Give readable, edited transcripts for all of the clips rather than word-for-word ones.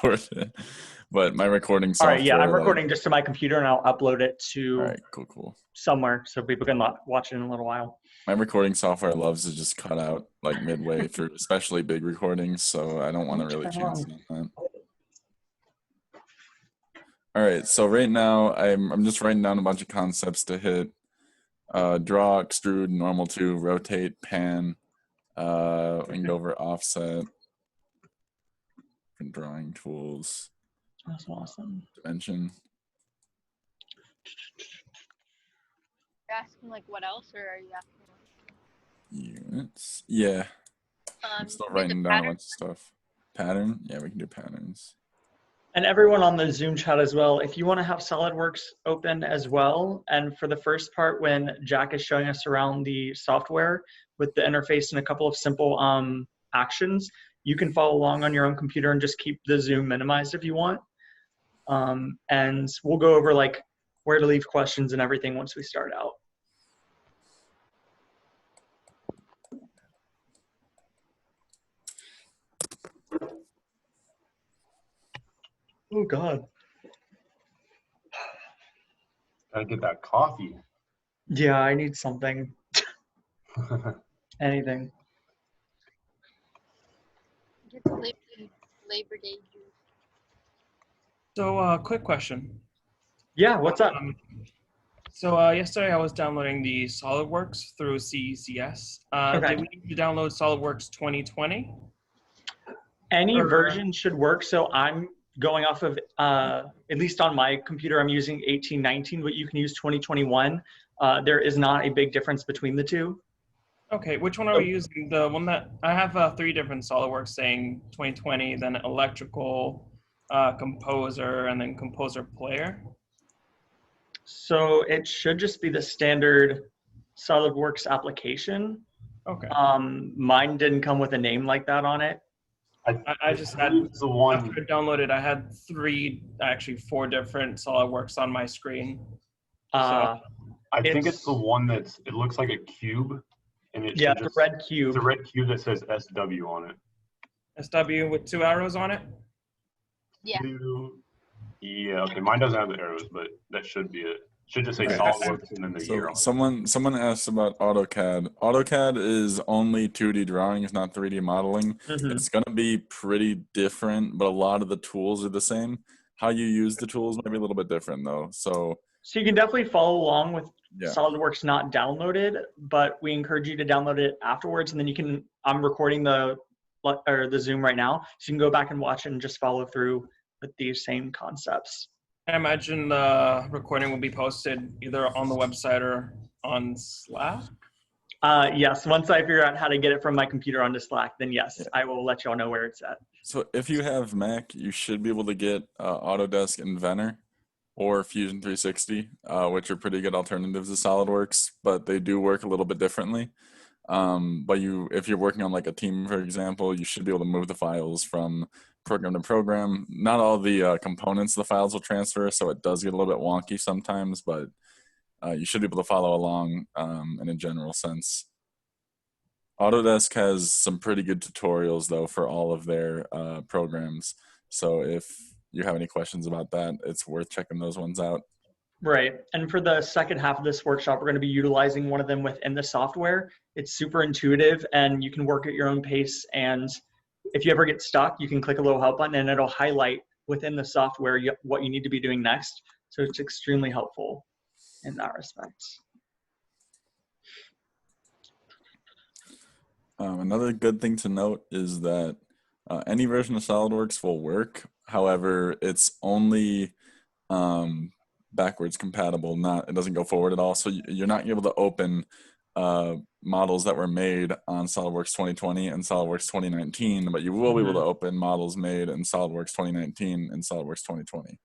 record it. But my recording All software. right, yeah, I'm recording just to my computer and I'll upload it All to right, cool. somewhere so people can watch it in a little while. My recording software loves to just cut out like midway through, especially big recordings. So I don't want to really chance it on that. All right, so right now I'm just writing down a bunch of concepts to hit. Draw, extrude, normal to, rotate, pan. We can go over offset, different drawing tools. That's awesome. Dimension. You're asking like what else, or are you asking Units. Yeah. I'm still writing down a bunch of stuff. Pattern? Yeah, we can do patterns. And everyone on the Zoom chat as well, if you want to have SolidWorks open as well, and for the first part when Jack is showing us around the software with the interface and a couple of simple actions, you can follow along on your own computer and just keep the Zoom minimized if you want. And we'll go over like where to leave questions and everything once we start out. Oh God. Gotta get that coffee. Yeah, I need something. Anything. Get the Labor Day juice. So, quick question. Yeah, what's up? So yesterday I was downloading the SolidWorks through CECS. Okay. Did we need to download SolidWorks 2020? Any version should work. So I'm going off of, at least on my computer, I'm using 1819, but you can use 2021. There is not a big difference between the two. Okay, which one are we using? The one that I have 3 different SolidWorks saying 2020, then electrical, composer, and then composer player. So it should just be the standard SolidWorks application. Okay. Mine didn't come with a name like that on it. I just had the one after I downloaded. I had 4 different SolidWorks on my screen. I think it's the one it looks like a cube, and it the red cube. The red cube that says SW on it. SW with 2 arrows on it. Yeah. Yeah. Okay. Mine doesn't have the arrows, but that should be it. Should just say Okay. SolidWorks and then the year on it. Someone asked about AutoCAD. AutoCAD is only 2D drawing, it's not 3D modeling. Mm-hmm. It's going to be pretty different, but a lot of the tools are the same. How you use the tools might be a little bit different though. So you can definitely follow along with SolidWorks not downloaded, but we encourage you to download it afterwards, and then you can. I'm recording the Zoom right now, so you can go back and watch it and just follow through with these same concepts. I imagine the recording will be posted either on the website or on Slack. Yes, once I figure out how to get it from my computer onto Slack, then yes, I will let you all know where it's at. So if you have Mac, you should be able to get Autodesk Inventor or Fusion 360, which are pretty good alternatives to SolidWorks, but they do work a little bit differently. But if you're working on like a team, for example, you should be able to move the files from program to program. Not all the components of the files will transfer, so it does get a little bit wonky sometimes, but you should be able to follow along in a general sense. Autodesk has some pretty good tutorials though for all of their programs, so if you have any questions about that, it's worth checking those ones out. Right. And for the second half of this workshop, we're going to be utilizing one of them within the software. It's super intuitive and you can work at your own pace. And if you ever get stuck, you can click a little help button and it'll highlight within the software what you need to be doing next. So it's extremely helpful in that respect. Another good thing to note is that any version of SolidWorks will work. However, it's only backwards compatible. It doesn't go forward at all. So you're not able to open models that were made on SolidWorks 2020 and SolidWorks 2019, but you will be able to open models made in SolidWorks 2019 and SolidWorks 2020.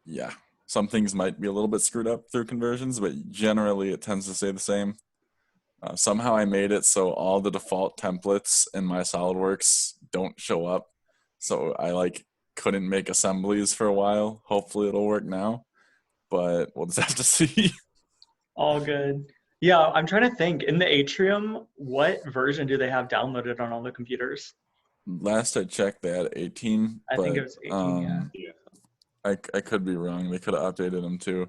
Yeah, some things might be a little bit screwed up through conversions, but generally it tends to stay the same. Somehow I made it so all the default templates in my SolidWorks don't show up. So I couldn't make assemblies for a while. Hopefully it'll work now, but we'll just have to see. All good. Yeah, I'm trying to think. In the Atrium, what version do they have downloaded on all the computers? Last I checked, they had 18, I think it but was 18, yeah. Yeah. I could be wrong. They could have updated them too.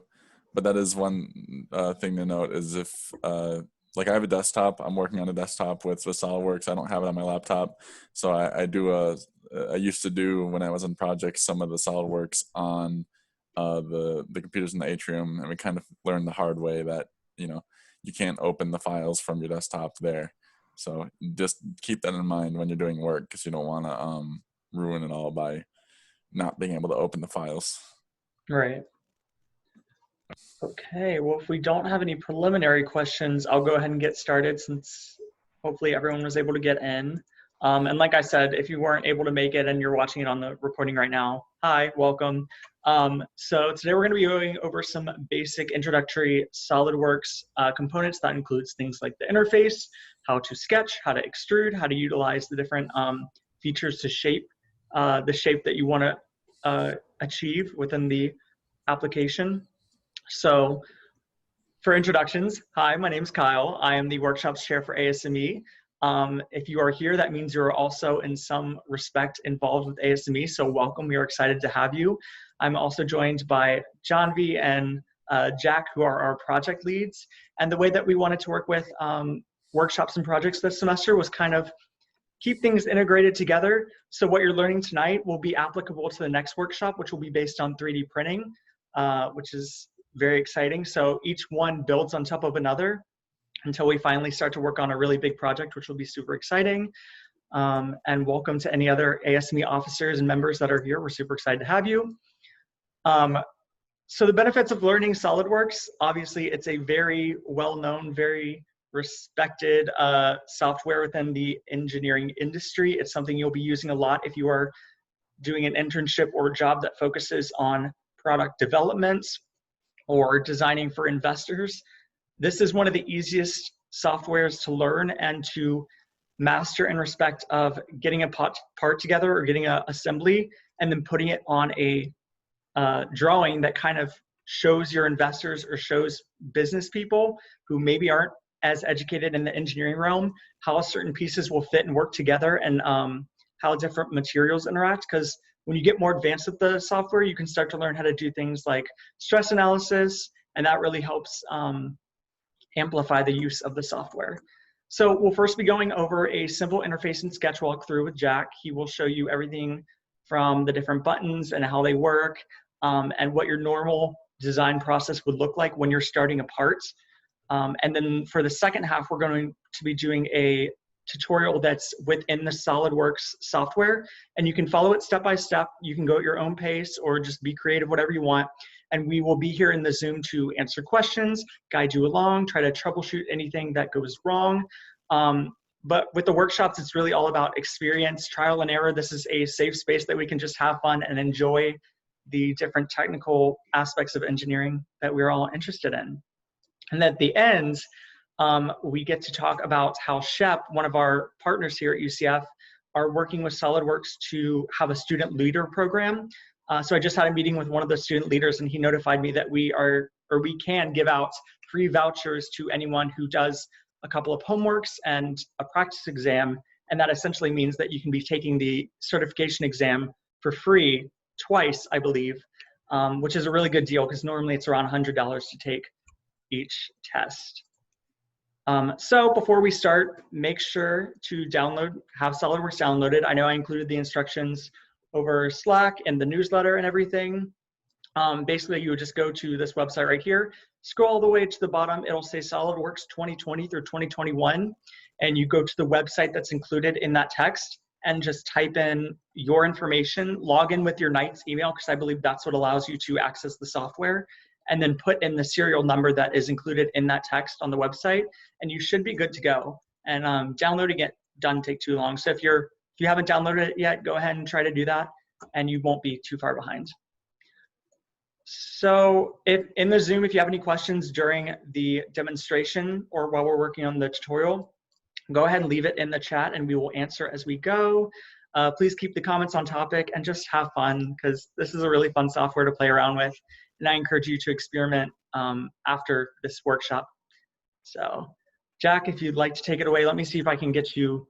But that is one thing to note is if like I have a desktop, I'm working on a desktop with SolidWorks. I don't have it on my laptop, so I used to do when I was in projects some of the SolidWorks on the computers in the atrium, and we kind of learned the hard way that you can't open the files from your desktop there. So just keep that in mind when you're doing work, because you don't want to ruin it all by not being able to open the files. Right. Okay, well, if we don't have any preliminary questions, I'll go ahead and get started since hopefully everyone was able to get in. And like I said, if you weren't able to make it and you're watching it on the recording right now, hi, welcome. So today we're going to be going over some basic introductory SolidWorks components. That includes things like the interface, how to sketch, how to extrude, how to utilize the different features to shape the shape that you want to achieve within the application. So for introductions, hi, my name is Kyle. I am the workshops chair for ASME. If you are here, that means you're also in some respect involved with ASME, so welcome. We are excited to have you. I'm also joined by Janvi and Jack, who are our project leads. And the way that we wanted to work with workshops and projects this semester was kind of keep things integrated together. So what you're learning tonight will be applicable to the next workshop, which will be based on 3D printing, which is very exciting. So each one builds on top of another until we finally start to work on a really big project, which will be super exciting. And welcome to any other ASME officers and members that are here. We're super excited to have you. So the benefits of learning SolidWorks, obviously it's a very well-known, very respected software within the engineering industry. It's something you'll be using a lot if you are doing an internship or a job that focuses on product development or designing for investors. This is one of the easiest softwares to learn and to master in respect of getting a part together or getting an assembly and then putting it on a drawing that kind of shows your investors or shows business people who maybe aren't as educated in the engineering realm how certain pieces will fit and work together, and how different materials interact. Because when you get more advanced with the software, you can start to learn how to do things like stress analysis, and that really helps amplify the use of the software. So we'll first be going over a simple interface and sketch walkthrough with Jack. He will show you everything from the different buttons and how they work, and what your normal design process would look like when you're starting a part. And then for the second half, we're going to be doing a tutorial that's within the SolidWorks software, and you can follow it step by step. You can go at your own pace or just be creative, whatever you want. And we will be here in the Zoom to answer questions, guide you along, try to troubleshoot anything that goes wrong. But with the workshops, it's really all about experience, trial and error. This is a safe space that we can just have fun and enjoy the different technical aspects of engineering that we're all interested in. And at the end, we get to talk about how SHEP, one of our partners here at UCF, are working with SolidWorks to have a student leader program. So I just had a meeting with one of the student leaders, and he notified me that we can give out free vouchers to anyone who does a couple of homeworks and a practice exam. And that essentially means that you can be taking the certification exam for free twice, I believe, which is a really good deal because normally it's around $100 to take each test. So before we start, make sure to have SolidWorks downloaded. I know I included the instructions over Slack and the newsletter and everything. Basically, you would just go to this website right here, scroll all the way to the bottom, it'll say SolidWorks 2020 through 2021, and you go to the website that's included in that text and just type in your information, log in with your Knight's email, because I believe that's what allows you to access the software, and then put in the serial number that is included in that text on the website, and you should be good to go. And downloading it doesn't take too long. So if you haven't downloaded it yet, go ahead and try to do that, and you won't be too far behind. So if in the Zoom, if you have any questions during the demonstration or while we're working on the tutorial, go ahead and leave it in the chat and we will answer as we go. Please keep the comments on topic and just have fun, because this is a really fun software to play around with. And I encourage you to experiment after this workshop. So Jack, if you'd like to take it away, let me see if I can get you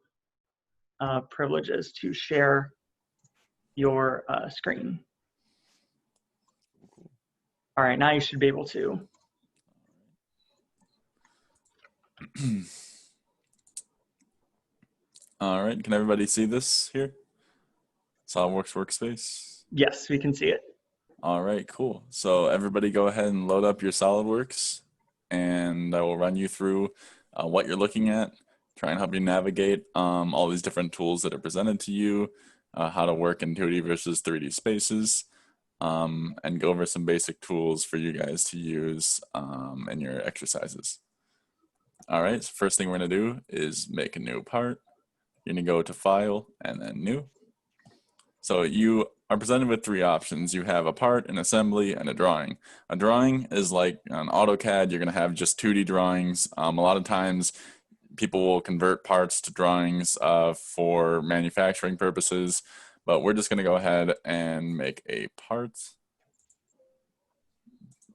privileges to share your screen. All right, now you should be able to. All right, can everybody see this here? SolidWorks workspace? Yes, we can see it. All right, cool. So everybody go ahead and load up your SolidWorks, and I will run you through what you're looking at, try and help you navigate all these different tools that are presented to you, how to work in 2D versus 3D spaces, and go over some basic tools for you guys to use in your exercises. All right, so first thing we're gonna do is make a new part. You're gonna go to File and then New. So you are presented with three options. You have a part, an assembly, and a drawing. A drawing is like on AutoCAD, you're gonna have just 2D drawings. A lot of times people will convert parts to drawings for manufacturing purposes, but we're just gonna go ahead and make a part.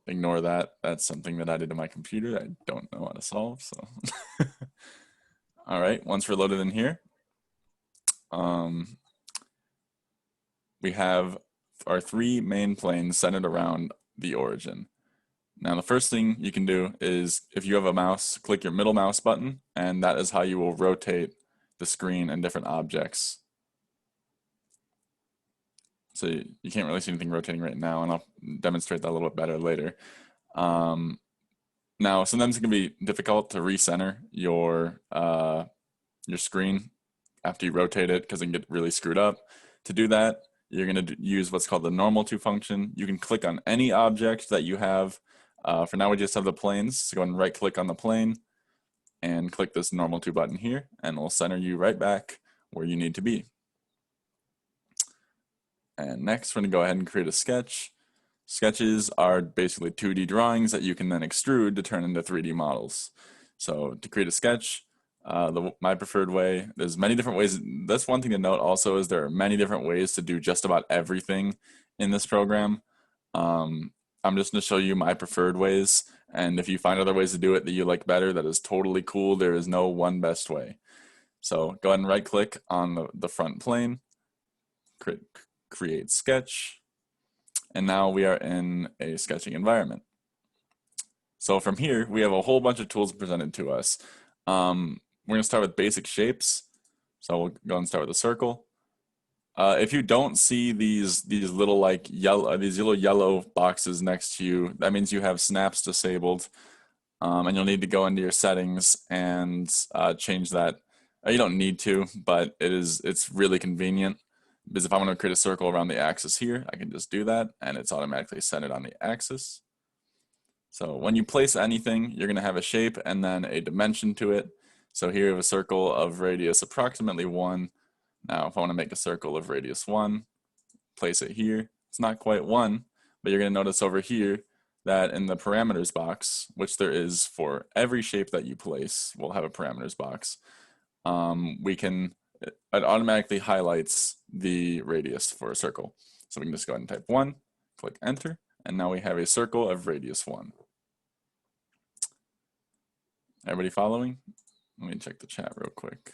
Ignore that. That's something that I did on my computer. I don't know how to solve, so. All right, once we're loaded in here, we have our three main planes centered around the origin. Now, the first thing you can do is if you have a mouse, click your middle mouse button, and that is how you will rotate the screen and different objects. So you can't really see anything rotating right now, and I'll demonstrate that a little bit better later. Now, sometimes it can be difficult to recenter your screen after you rotate it because it can get really screwed up. To do that, you're going to use what's called the normal to function. You can click on any object that you have. For now, we just have the planes. So go ahead and right click on the plane and click this normal to button here, and it'll center you right back where you need to be. And next, we're going to go ahead and create a sketch. Sketches are basically 2D drawings that you can then extrude to turn into 3D models. So to create a sketch, my preferred way, there's many different ways. That's one thing to note also is there are many different ways to do just about everything in this program. I'm just going to show you my preferred ways. And if you find other ways to do it that you like better, that is totally cool. There is no one best way. So go ahead and right click on the front plane, create sketch. And now we are in a sketching environment. So from here, we have a whole bunch of tools presented to us. We're gonna start with basic shapes. So we'll go and start with a circle. If you don't see these little like yellow boxes next to you, that means you have snaps disabled, and you'll need to go into your settings and change that. You don't need to, but it's really convenient because if I want to create a circle around the axis here, I can just do that, and it's automatically centered on the axis. So when you place anything, you're going to have a shape and then a dimension to it. So here we have a circle of radius approximately 1. Now, if I want to make a circle of radius 1, place it here. It's not quite 1, but you're going to notice over here that in the parameters box, which there is for every shape that you place, we'll have a parameters box. It automatically highlights the radius for a circle. So we can just go ahead and type 1, click enter, and now we have a circle of radius 1. Everybody following? Let me check the chat real quick.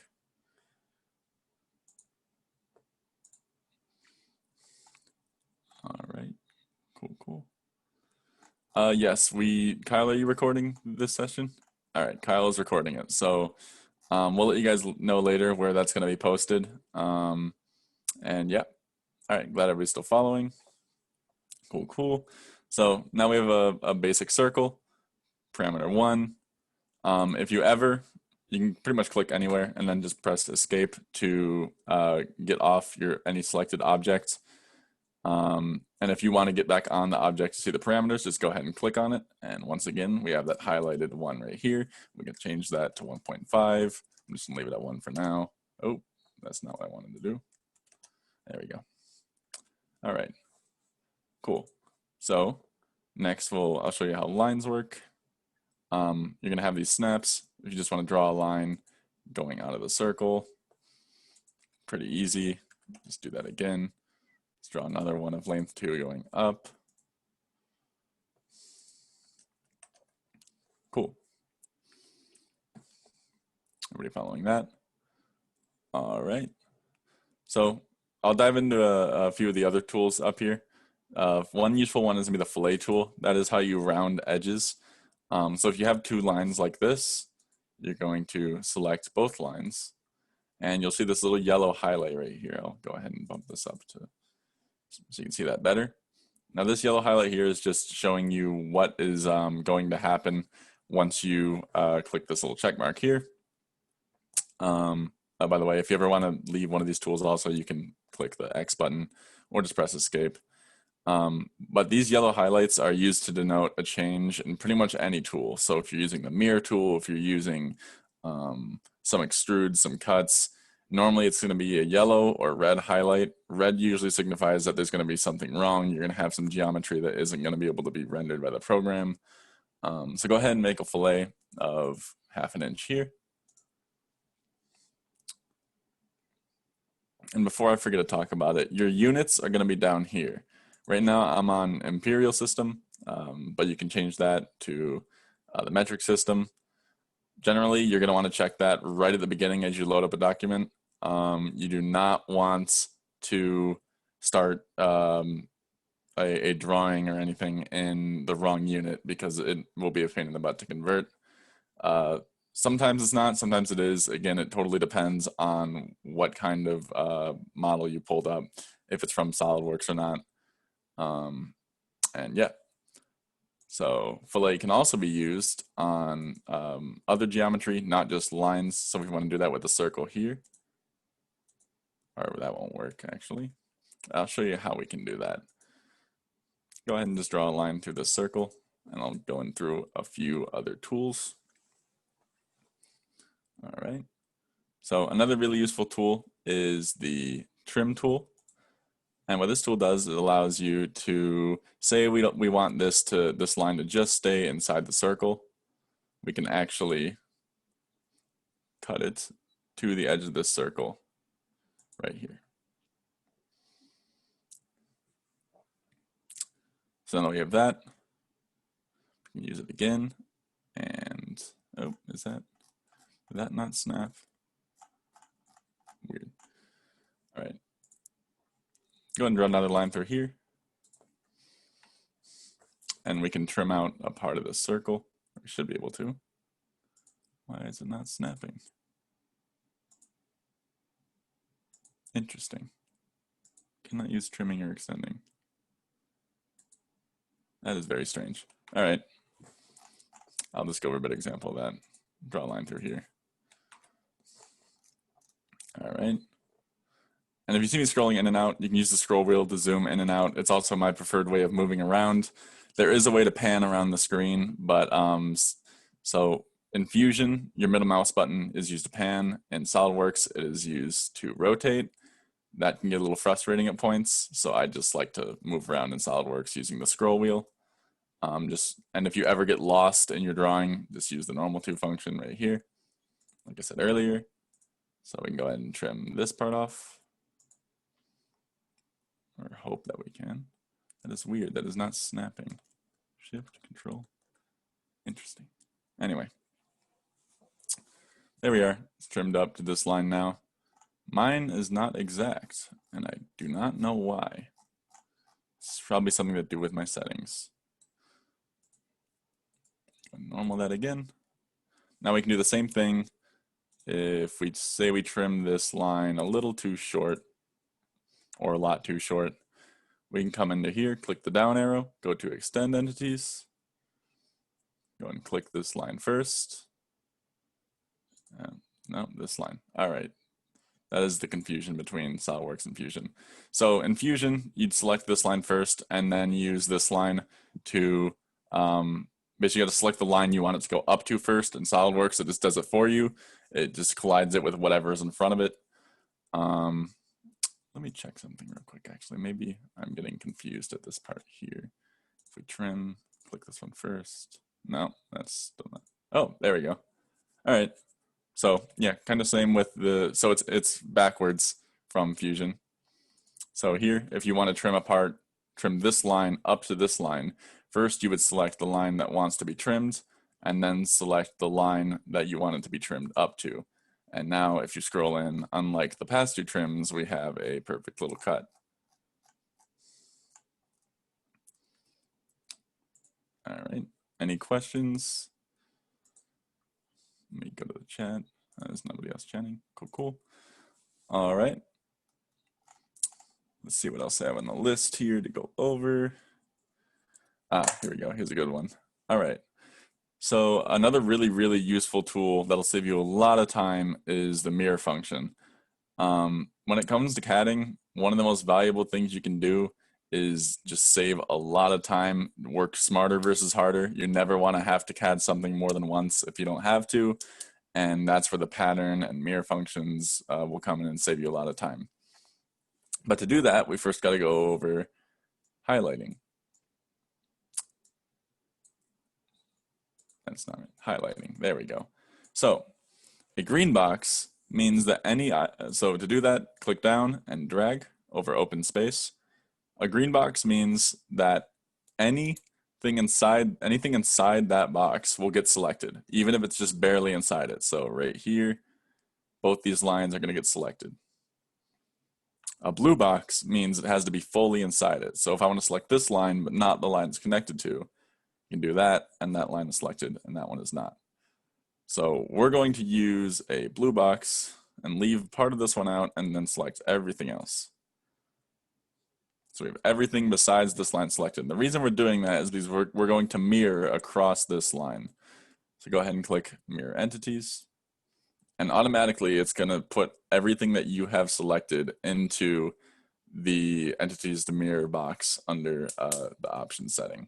All right, cool. Yes, Kyle, are you recording this session? All right, Kyle is recording it. So we'll let you guys know later where that's going to be posted. And yeah, all right, glad everybody's still following. Cool. So now we have a basic circle, parameter 1. If you can pretty much click anywhere and then just press escape to get off any selected object. And if you want to get back on the object to see the parameters, just go ahead and click on it. And once again, we have that highlighted 1 right here. We can change that to 1.5. I'm just gonna leave it at 1 for now. Oh, that's not what I wanted to do. There we go. All right, cool. So next I'll show you how lines work. You're gonna have these snaps. If you just want to draw a line going out of the circle, pretty easy. Just do that again. Let's draw another one of length 2 going up. Cool. Everybody following that? All right. So I'll dive into a few of the other tools up here. One useful one is going to be the fillet tool. That is how you round edges. So if you have two lines like this, you're going to select both lines, and you'll see this little yellow highlight right here. I'll go ahead and bump this up so you can see that better. Now this yellow highlight here is just showing you what is going to happen once you click this little check mark here. By the way, if you ever want to leave one of these tools also, you can click the X button or just press escape. But these yellow highlights are used to denote a change in pretty much any tool. So if you're using the mirror tool, if you're using some extrudes, some cuts, normally it's going to be a yellow or red highlight. Red usually signifies that there's going to be something wrong. You're going to have some geometry that isn't going to be able to be rendered by the program. So go ahead and make a fillet of 1/2 inch here. And before I forget to talk about it, your units are going to be down here. Right now I'm on imperial system, but you can change that to the metric system. Generally, you're going to want to check that right at the beginning as you load up a document. You do not want to start a drawing or anything in the wrong unit because it will be a pain in the butt to convert. Sometimes it's not, sometimes it is. Again, it totally depends on what kind of model you pulled up, if it's from Solidworks or not. And yeah, so fillet can also be used on other geometry, not just lines. So if you want to do that with a circle here, or that won't work actually. I'll show you how we can do that. Go ahead and just draw a line through this circle, and I'll go in through a few other tools. All right, so another really useful tool is the trim tool. And what this tool does, it allows you to say we want this line to just stay inside the circle. We can actually cut it to the edge of this circle right here. So now we have that. We can use it again. And oh, did that not snap? Weird. All right. Go ahead and draw another line through here. And we can trim out a part of this circle. We should be able to. Why is it not snapping? Interesting. Cannot use trimming or extending. That is very strange. All right. I'll just go over a bit example of that. Draw a line through here. All right. And if you see me scrolling in and out, you can use the scroll wheel to zoom in and out. It's also my preferred way of moving around. There is a way to pan around the screen, but so in Fusion, your middle mouse button is used to pan. In SolidWorks, it is used to rotate. That can get a little frustrating at points, so I just like to move around in SolidWorks using the scroll wheel. And if you ever get lost in your drawing, just use the normal to function right here, like I said earlier. So we can go ahead and trim this part off, or hope that we can. That is weird. That is not snapping. Shift, Control. Interesting. Anyway, there we are. It's trimmed up to this line now. Mine is not exact, and I do not know why. It's probably something to do with my settings. Normal that again. Now we can do the same thing. If we say we trim this line a little too short, or a lot too short, we can come into here, click the down arrow, go to Extend Entities, go and click this line first. No, this line. All right. That is the confusion between SolidWorks and Fusion. So in Fusion, you'd select this line first and then use this line to, basically you got to select the line you want it to go up to first. In SolidWorks, it just does it for you. It just collides it with whatever is in front of it. Let me check something real quick, actually. Maybe I'm getting confused at this part here. If we trim, click this one first. No, that's still not. Oh, there we go. All right. So yeah, kind of same with the, so it's backwards from Fusion. So here, if you want to trim apart, trim this line up to this line, first you would select the line that wants to be trimmed, and then select the line that you want it to be trimmed up to. And now if you scroll in, unlike the past two trims, we have a perfect little cut. All right, any questions? Let me go to the chat. There's nobody else chatting. Cool, cool. All right. Let's see what else I have on the list here to go over. Here we go. Here's a good one. All right. So another really, really useful tool that'll save you a lot of time is the mirror function. When it comes to CADing, one of the most valuable things you can do is just save a lot of time, work smarter versus harder. You never want to have to CAD something more than once if you don't have to. And that's where the pattern and mirror functions will come in and save you a lot of time. But to do that, we first got to go over highlighting. That's not it. Highlighting. There we go. So a green box means that so to do that, click down and drag over open space. A green box means that anything inside that box will get selected, even if it's just barely inside it. So right here, both these lines are going to get selected. A blue box means it has to be fully inside it. So if I want to select this line, but not the line it's connected to, you can do that, and that line is selected, and that one is not. So we're going to use a blue box and leave part of this one out, and then select everything else. So we have everything besides this line selected. And the reason we're doing that is because we're going to mirror across this line. So go ahead and click Mirror Entities. And automatically, it's going to put everything that you have selected into the Entities to Mirror box under the option setting.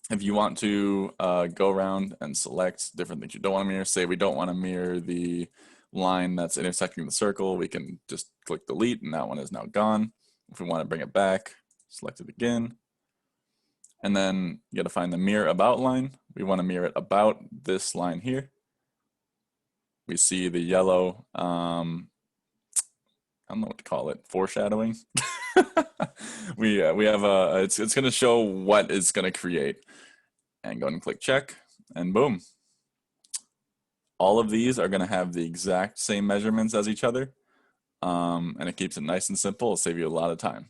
If you want to go around and select different things you don't want to mirror, say we don't want to mirror the line that's intersecting the circle, we can just click delete and that one is now gone. If we want to bring it back, select it again. And then you got to find the mirror about line. We want to mirror it about this line here. We see the yellow, I don't know what to call it, foreshadowing. we have it's going to show what it's going to create. And go ahead and click check, and boom. All of these are going to have the exact same measurements as each other, and it keeps it nice and simple. It'll save you a lot of time.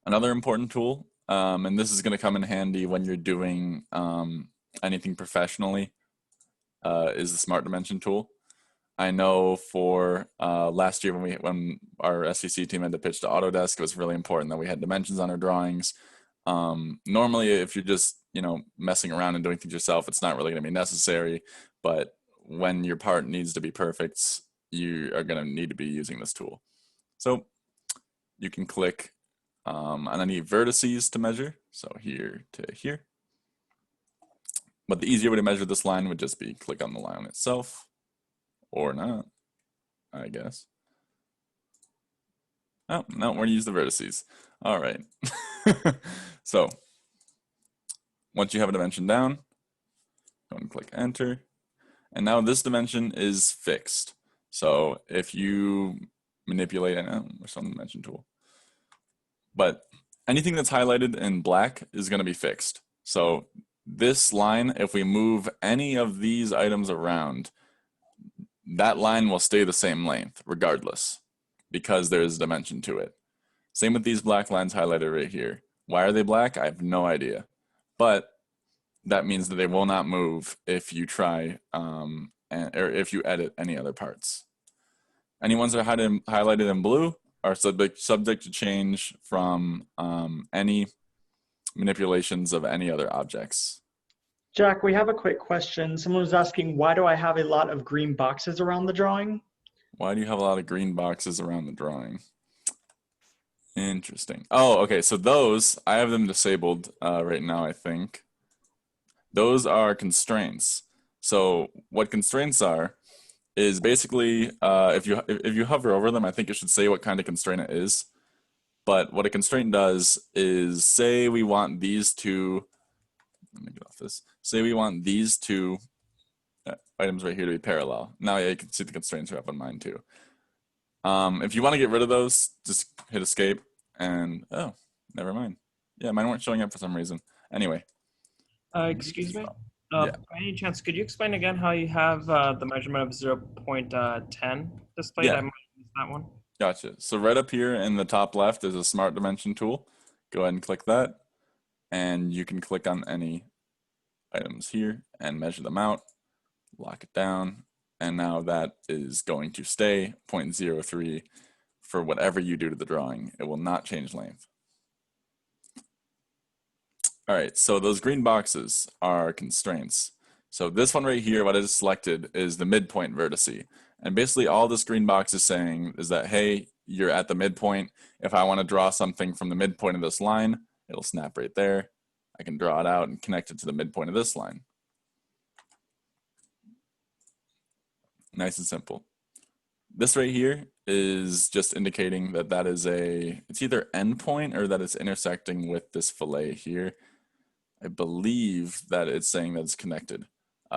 Another important tool, and this is going to come in handy when you're doing anything professionally, is the Smart Dimension tool. I know for last year when our SEC team had to pitch to Autodesk, it was really important that we had dimensions on our drawings. Normally, if you're just messing around and doing things yourself, it's not really going to be necessary. But when your part needs to be perfect, you are going to need to be using this tool. So you can click on any vertices to measure. So here to here. But the easier way to measure this line would just be click on the line itself, or not, I guess. Oh, no, we're going to use the vertices. All right. So once you have a dimension down, go and click enter. And now this dimension is fixed. So if you manipulate it, we're still on the dimension tool. But anything that's highlighted in black is going to be fixed. So this line, if we move any of these items around, that line will stay the same length regardless, because there's a dimension to it. Same with these black lines highlighted right here. Why are they black? I have no idea. But that means that they will not move if you try or if you edit any other parts. Any ones that are highlighted in blue are subject to change from any manipulations of any other objects. Jack, we have a quick question. Someone was asking, why do I have a lot of green boxes around the drawing? Why do you have a lot of green boxes around the drawing? Interesting. Oh, okay. So those, I have them disabled right now, I think. Those are constraints. So what constraints are is basically if you hover over them, I think it should say what kind of constraint it is. But what a constraint does is say we want these two, let me get off this. Say we want these two items right here to be parallel. Now you can see the constraints are up on mine too. If you want to get rid of those, just hit escape and, oh, never mind. Yeah, mine weren't showing up for some reason. Anyway. Excuse me? Yeah. By any chance, could you explain again how you have the measurement of 0.10 displayed? I Yeah. might have missed that one. Gotcha. So right up here in the top left is a smart dimension tool. Go ahead and click that, and you can click on any items here and measure them out, lock it down, and now that is going to stay 0.03 for whatever you do to the drawing. It will not change length. All right, so those green boxes are constraints. So this one right here, what I just selected, is the midpoint vertice. And basically all this green box is saying is that, hey, you're at the midpoint. If I want to draw something from the midpoint of this line, it'll snap right there. I can draw it out and connect it to the midpoint of this line. Nice and simple. This right here is just indicating that that is it's either endpoint or that it's intersecting with this fillet here. I believe that it's saying that it's connected.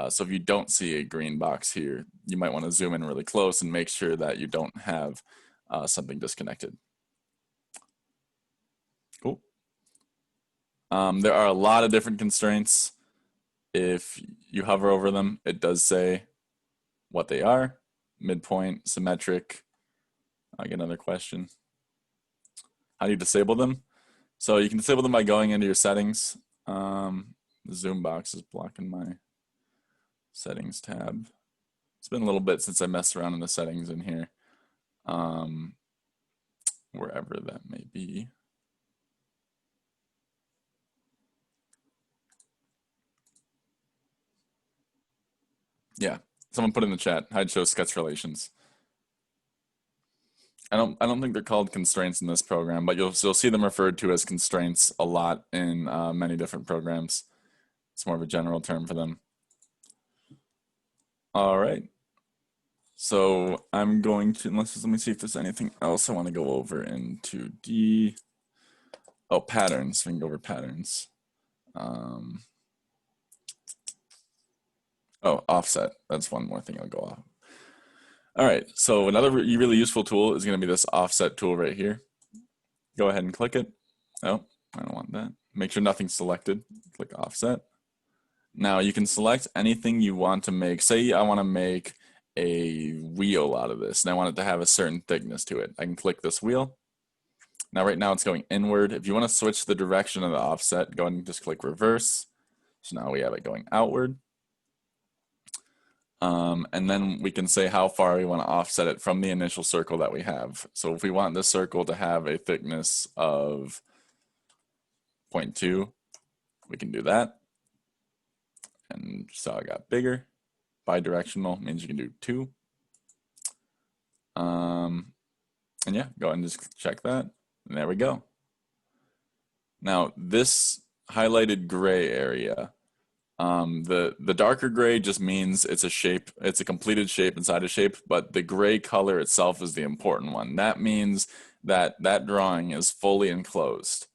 So if you don't see a green box here, you might want to zoom in really close and make sure that you don't have something disconnected. Cool. There are a lot of different constraints. If you hover over them, it does say what they are: midpoint, symmetric. I get another question. How do you disable them? So you can disable them by going into your settings. The zoom box is blocking my settings tab. It's been a little bit since I messed around in the settings in here. Wherever that may be. Yeah, someone put in the chat, hide show sketch relations. I don't think they're called constraints in this program, but you'll see them referred to as constraints a lot in many different programs. It's more of a general term for them. All right. So I'm going to, let me see if there's anything else I want to go over in 2D. Oh, patterns. We can go over patterns. Oh, offset. That's one more thing I'll go off. All right, so another really useful tool is going to be this offset tool right here. Go ahead and click it. Oh, I don't want that. Make sure nothing's selected. Click offset. Now you can select anything you want to make. Say I want to make a wheel out of this, and I want it to have a certain thickness to it. I can click this wheel. Now right now it's going inward. If you want to switch the direction of the offset, go ahead and just click reverse. So now we have it going outward. And then we can say how far we want to offset it from the initial circle that we have. So if we want this circle to have a thickness of 0.2, we can do that. And so it got bigger. Bidirectional means you can do 2. And yeah, go ahead and just check that. And there we go. Now this highlighted gray area, the darker gray just means it's a shape, it's a completed shape inside a shape, but the gray color itself is the important one. That means that that drawing is fully enclosed.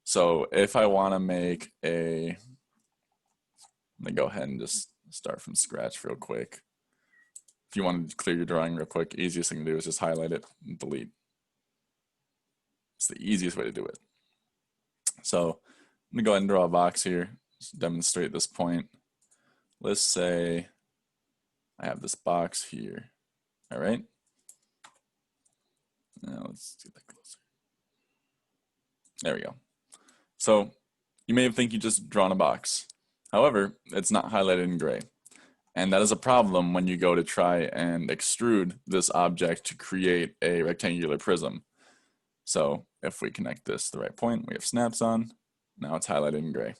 So if I want to make let me go ahead and just start from scratch real quick. If you want to clear your drawing real quick, easiest thing to do is just highlight it and delete. It's the easiest way to do it. So I'm gonna go ahead and draw a box here. Just demonstrate this point. Let's say I have this box here. All right. Now let's get that closer. There we go. So you may think you just drawn a box. However, it's not highlighted in gray. And that is a problem when you go to try and extrude this object to create a rectangular prism. So if we connect this to the right point, we have snaps on. Now it's highlighted in gray.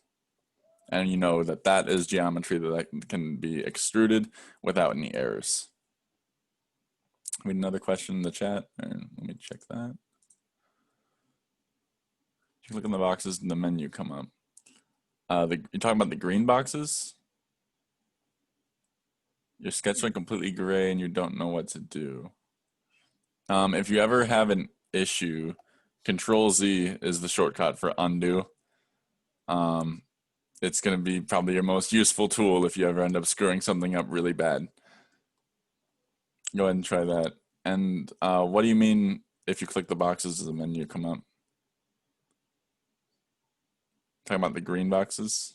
And you know that that is geometry that can be extruded without any errors. We had another question in the chat, and let me check that. If you click on the boxes, and the menu come up. You're talking about the green boxes? Your sketch went completely gray and you don't know what to do. If you ever have an issue, Control Z is the shortcut for undo. It's going to be probably your most useful tool if you ever end up screwing something up really bad. Go ahead and try that. And what do you mean if you click the boxes, does the menu come up? Talking about the green boxes?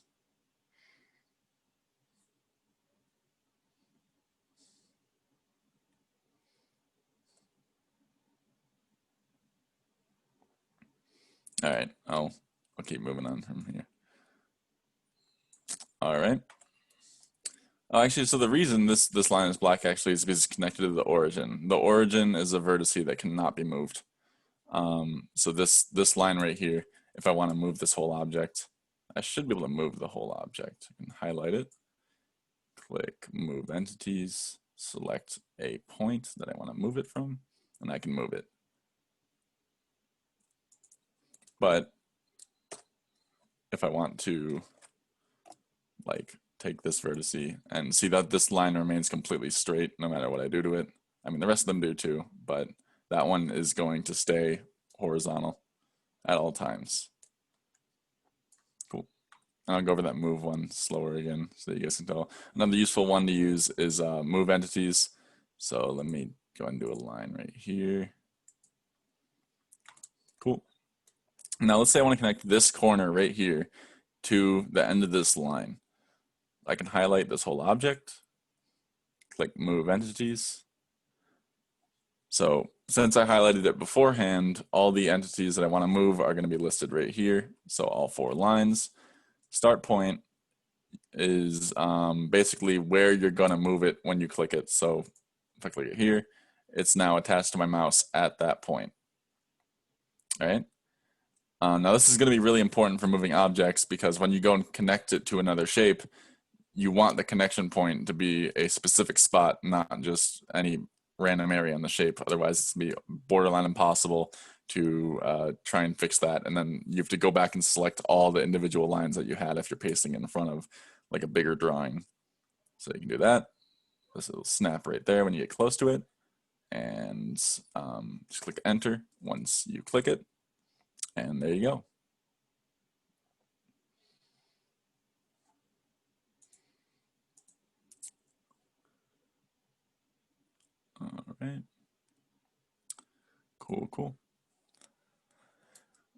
All right, I'll keep moving on from here. All right. Oh, actually, so the reason this line is black actually is because it's connected to the origin. The origin is a vertice that cannot be moved. So this line right here, if I want to move this whole object, I should be able to move the whole object. I can highlight it, click Move Entities, select a point that I want to move it from, and I can move it. But if I want to like take this vertice and see that this line remains completely straight no matter what I do to it. I mean, the rest of them do too, but that one is going to stay horizontal at all times. Cool. And I'll go over that move one slower again so that you guys can tell. Another useful one to use is move entities. So let me go and do a line right here. Cool. Now let's say I want to connect this corner right here to the end of this line. I can highlight this whole object, click Move Entities. So since I highlighted it beforehand, all the entities that I want to move are going to be listed right here. So all 4 lines. Start point is basically where you're going to move it when you click it. So if I click it here, it's now attached to my mouse at that point. All right. Now this is going to be really important for moving objects because when you go and connect it to another shape, you want the connection point to be a specific spot, not just any random area in the shape. Otherwise, it's going to be borderline impossible to try and fix that. And then you have to go back and select all the individual lines that you had if you're pasting in front of like a bigger drawing. So you can do that. This will snap right there when you get close to it. And just click Enter once you click it. And there you go. All right. Cool, cool.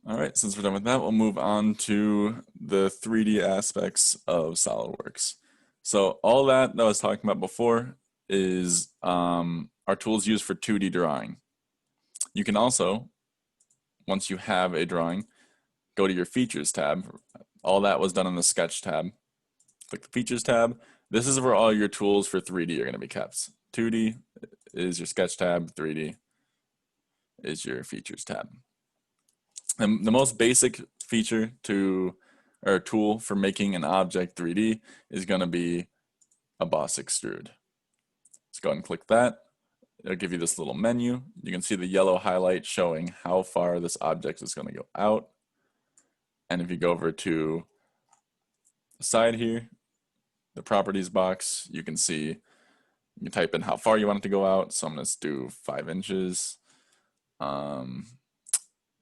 All right, since we're done with that, we'll move on to the 3D aspects of SolidWorks. So all that I was talking about before is our tools used for 2D drawing. You can also, once you have a drawing, go to your Features tab. All that was done in the Sketch tab. Click the Features tab. This is where all your tools for 3D are going to be kept. 2D is your Sketch tab, 3D is your Features tab. And the most basic feature or tool for making an object 3D is going to be a boss extrude. Let's go ahead and click that. It'll give you this little menu. You can see the yellow highlight showing how far this object is going to go out. And if you go over to the side here, the properties box, you can see, you can type in how far you want it to go out. So I'm going to do 5 inches.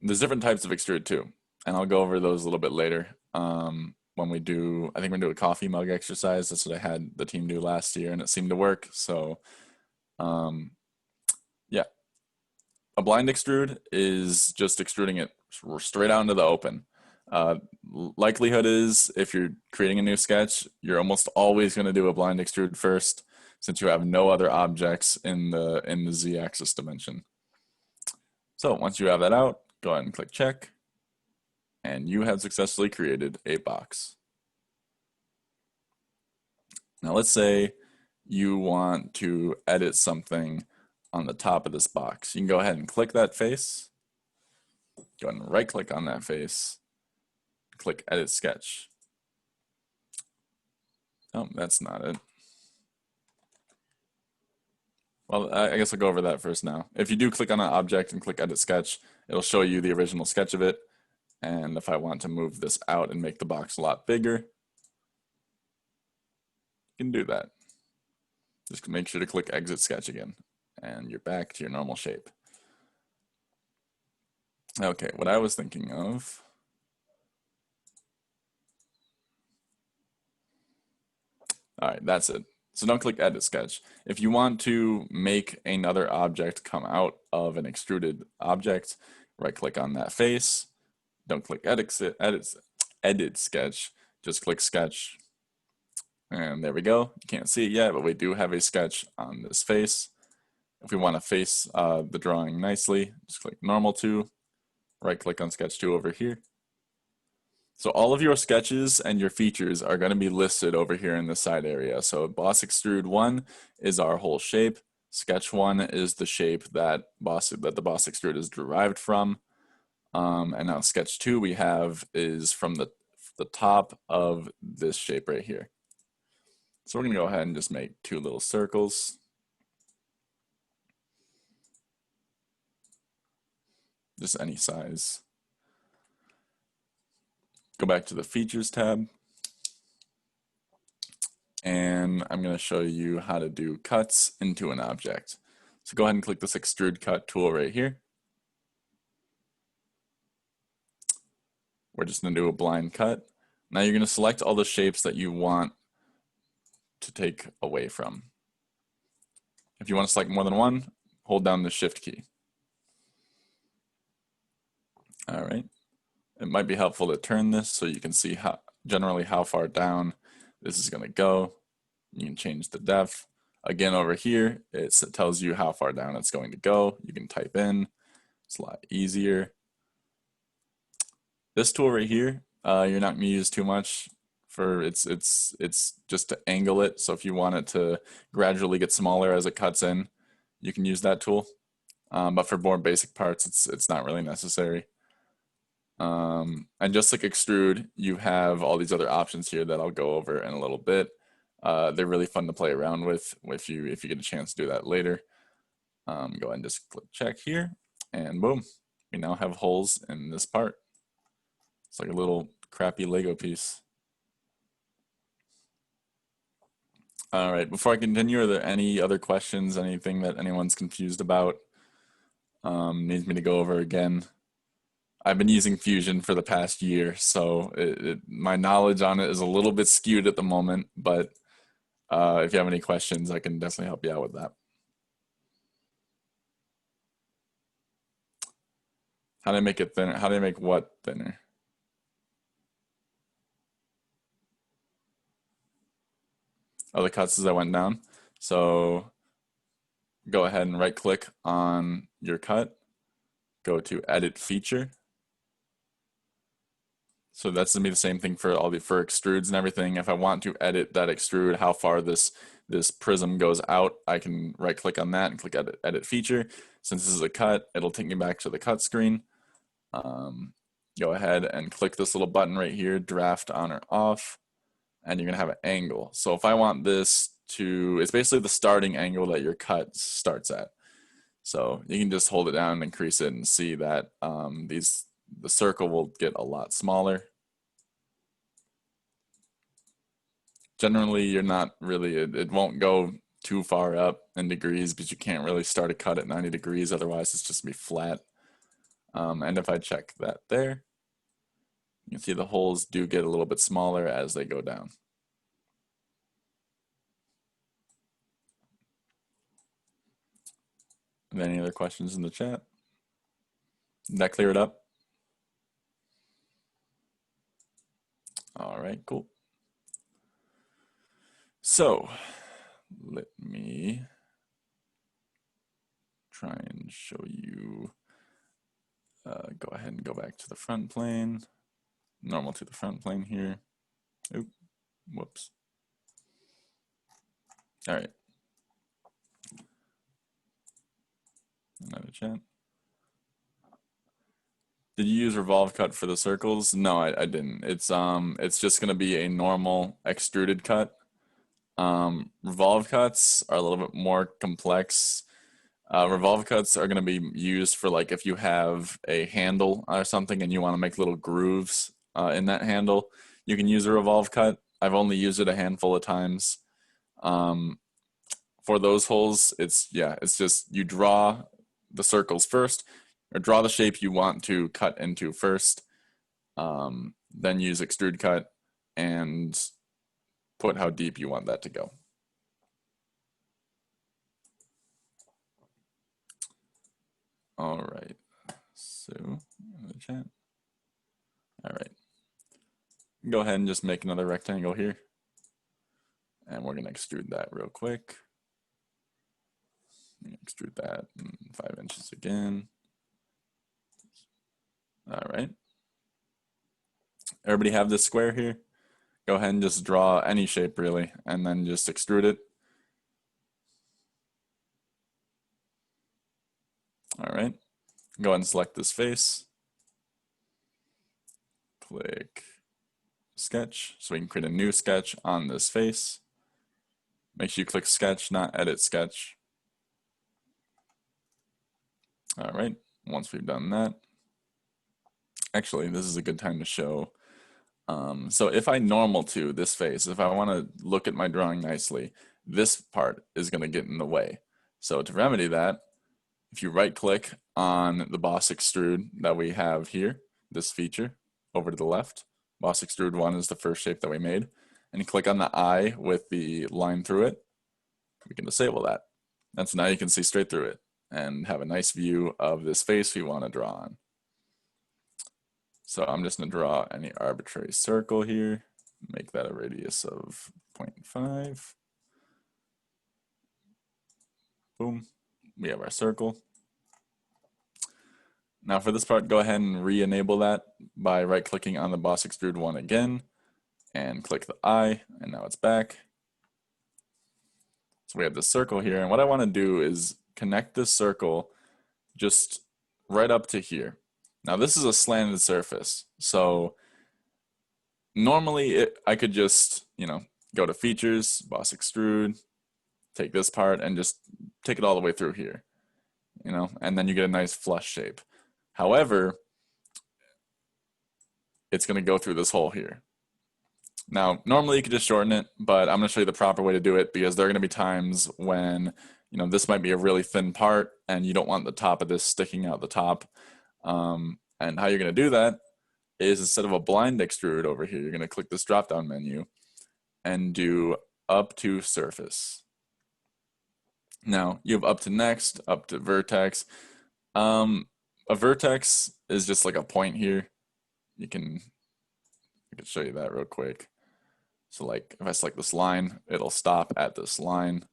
There's different types of extrude too, and I'll go over those a little bit later when we do, I think we're going to do a coffee mug exercise. That's what I had the team do last year, and it seemed to work. So yeah, a blind extrude is just extruding it straight out into the open. Likelihood is if you're creating a new sketch, you're almost always going to do a blind extrude first, since you have no other objects in the z-axis dimension. So once you have that out, go ahead and click check, and you have successfully created a box. Now let's say you want to edit something on the top of this box. You can go ahead and click that face, go ahead and right click on that face, click edit sketch. Oh, that's not it. Well, I guess I'll go over that first now. If you do click on an object and click edit sketch, it'll show you the original sketch of it. And if I want to move this out and make the box a lot bigger, you can do that. Just make sure to click exit sketch again, and you're back to your normal shape. Okay, what I was thinking of, all right, that's it. So don't click edit sketch. If you want to make another object come out of an extruded object, right click on that face. Don't click edit sketch, just click sketch. And there we go. You can't see it yet, but we do have a sketch on this face. If we want to face the drawing nicely, just click normal to, right click on sketch 2 over here. So all of your sketches and your features are going to be listed over here in the side area. So boss extrude 1 is our whole shape. Sketch 1 is the shape that the boss extrude is derived from. And now sketch 2 we have is from the top of this shape right here. So we're going to go ahead and just make 2 little circles. Just any size. Go back to the features tab. And I'm going to show you how to do cuts into an object. So go ahead and click this extrude cut tool right here. We're just going to do a blind cut. Now you're going to select all the shapes that you want to take away from. If you want to select more than one, hold down the shift key. All right. It might be helpful to turn this so you can see generally how far down this is going to go. You can change the depth. Again, over here, it tells you how far down it's going to go. You can type in. It's a lot easier. This tool right here, you're not going to use too much. It's just to angle it. So if you want it to gradually get smaller as it cuts in, you can use that tool. But for more basic parts, it's not really necessary. And just like extrude, you have all these other options here that I'll go over in a little bit. They're really fun to play around with if you get a chance to do that later. Go ahead and just click check here, and boom, we now have holes in this part. It's like a little crappy Lego piece. All right, before I continue, are there any other questions, anything that anyone's confused about, needs me to go over again? I've been using Fusion for the past year, so my knowledge on it is a little bit skewed at the moment, but if you have any questions, I can definitely help you out with that. How do I make it thinner? How do I make what thinner? Oh, the cuts as I went down. So go ahead and right click on your cut, go to edit feature. So that's gonna be the same thing for for extrudes and everything. If I want to edit that extrude, how far this prism goes out, I can right click on that and click edit feature. Since this is a cut, it'll take me back to the cut screen. Go ahead and click this little button right here, draft on or off, and you're gonna have an angle. So if I want this it's basically the starting angle that your cut starts at. So you can just hold it down and increase it and see that the circle will get a lot smaller. Generally, you're not really, it won't go too far up in degrees, but you can't really start a cut at 90 degrees, otherwise it's just gonna be flat. And if I check that there, you can see the holes do get a little bit smaller as they go down. Any other questions in the chat? Did that clear it up? All right, cool. So let me try and show you, go ahead and go back to the front plane, normal to the front plane here. Oop, whoops. All right. Another chat. Did you use revolve cut for the circles? No, I didn't. It's just gonna be a normal extruded cut. Revolve cuts are a little bit more complex. Revolve cuts are gonna be used for like if you have a handle or something and you wanna make little grooves in that handle, you can use a revolve cut. I've only used it a handful of times. For those holes, it's just you draw the circles first, or draw the shape you want to cut into first, then use extrude cut and put how deep you want that to go. All right, so in the chat. All right, go ahead and just make another rectangle here, and we're gonna extrude that real quick. Extrude that 5 inches again. All right. Everybody have this square here? Go ahead and just draw any shape really, and then just extrude it. All right. Go ahead and select this face. Click sketch, so we can create a new sketch on this face. Make sure you click sketch, not edit sketch. All right, once we've done that, actually, this is a good time to show. So if I normal to this face, if I want to look at my drawing nicely, this part is going to get in the way. So to remedy that, if you right click on the boss extrude that we have here, this feature over to the left, boss extrude 1 is the first shape that we made, and you click on the eye with the line through it, we can disable that. And so now you can see straight through it and have a nice view of this face we want to draw on. So I'm just going to draw any arbitrary circle here, make that a radius of 0.5. Boom, we have our circle. Now for this part, go ahead and re-enable that by right-clicking on the boss extrude 1 again, and click the eye, and now it's back. So we have this circle here, and what I want to do is connect this circle just right up to here. Now this is a slanted surface, so normally I could just, go to features, boss extrude, take this part and just take it all the way through here, and then you get a nice flush shape. However, it's going to go through this hole here. Now, normally you could just shorten it, but I'm going to show you the proper way to do it because there are going to be times when, this might be a really thin part and you don't want the top of this sticking out the top. And how you're going to do that is instead of a blind extrude over here, you're going to click this drop-down menu and do up to surface. Now, you have up to next, up to vertex. A vertex is just like a point here. I can show you that real quick. So like if I select this line, it'll stop at this line.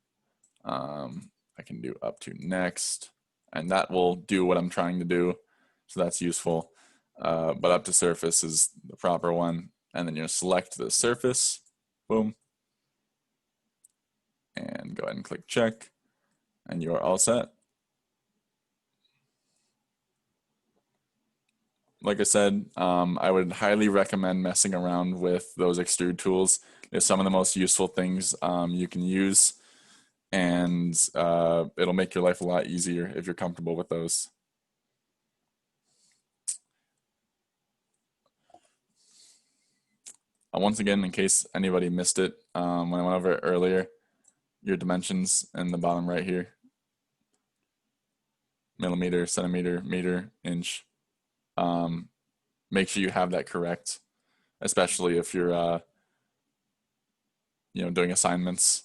I can do up to next, and that will do what I'm trying to do. So that's useful. But up to surface is the proper one. And then you select the surface, boom. And go ahead and click check, and you are all set. Like I said, I would highly recommend messing around with those extrude tools. They're some of the most useful things you can use, and it'll make your life a lot easier if you're comfortable with those. Once again, in case anybody missed it, when I went over it earlier, your dimensions in the bottom right here, millimeter, centimeter, meter, inch. Make sure you have that correct, especially if you're doing assignments.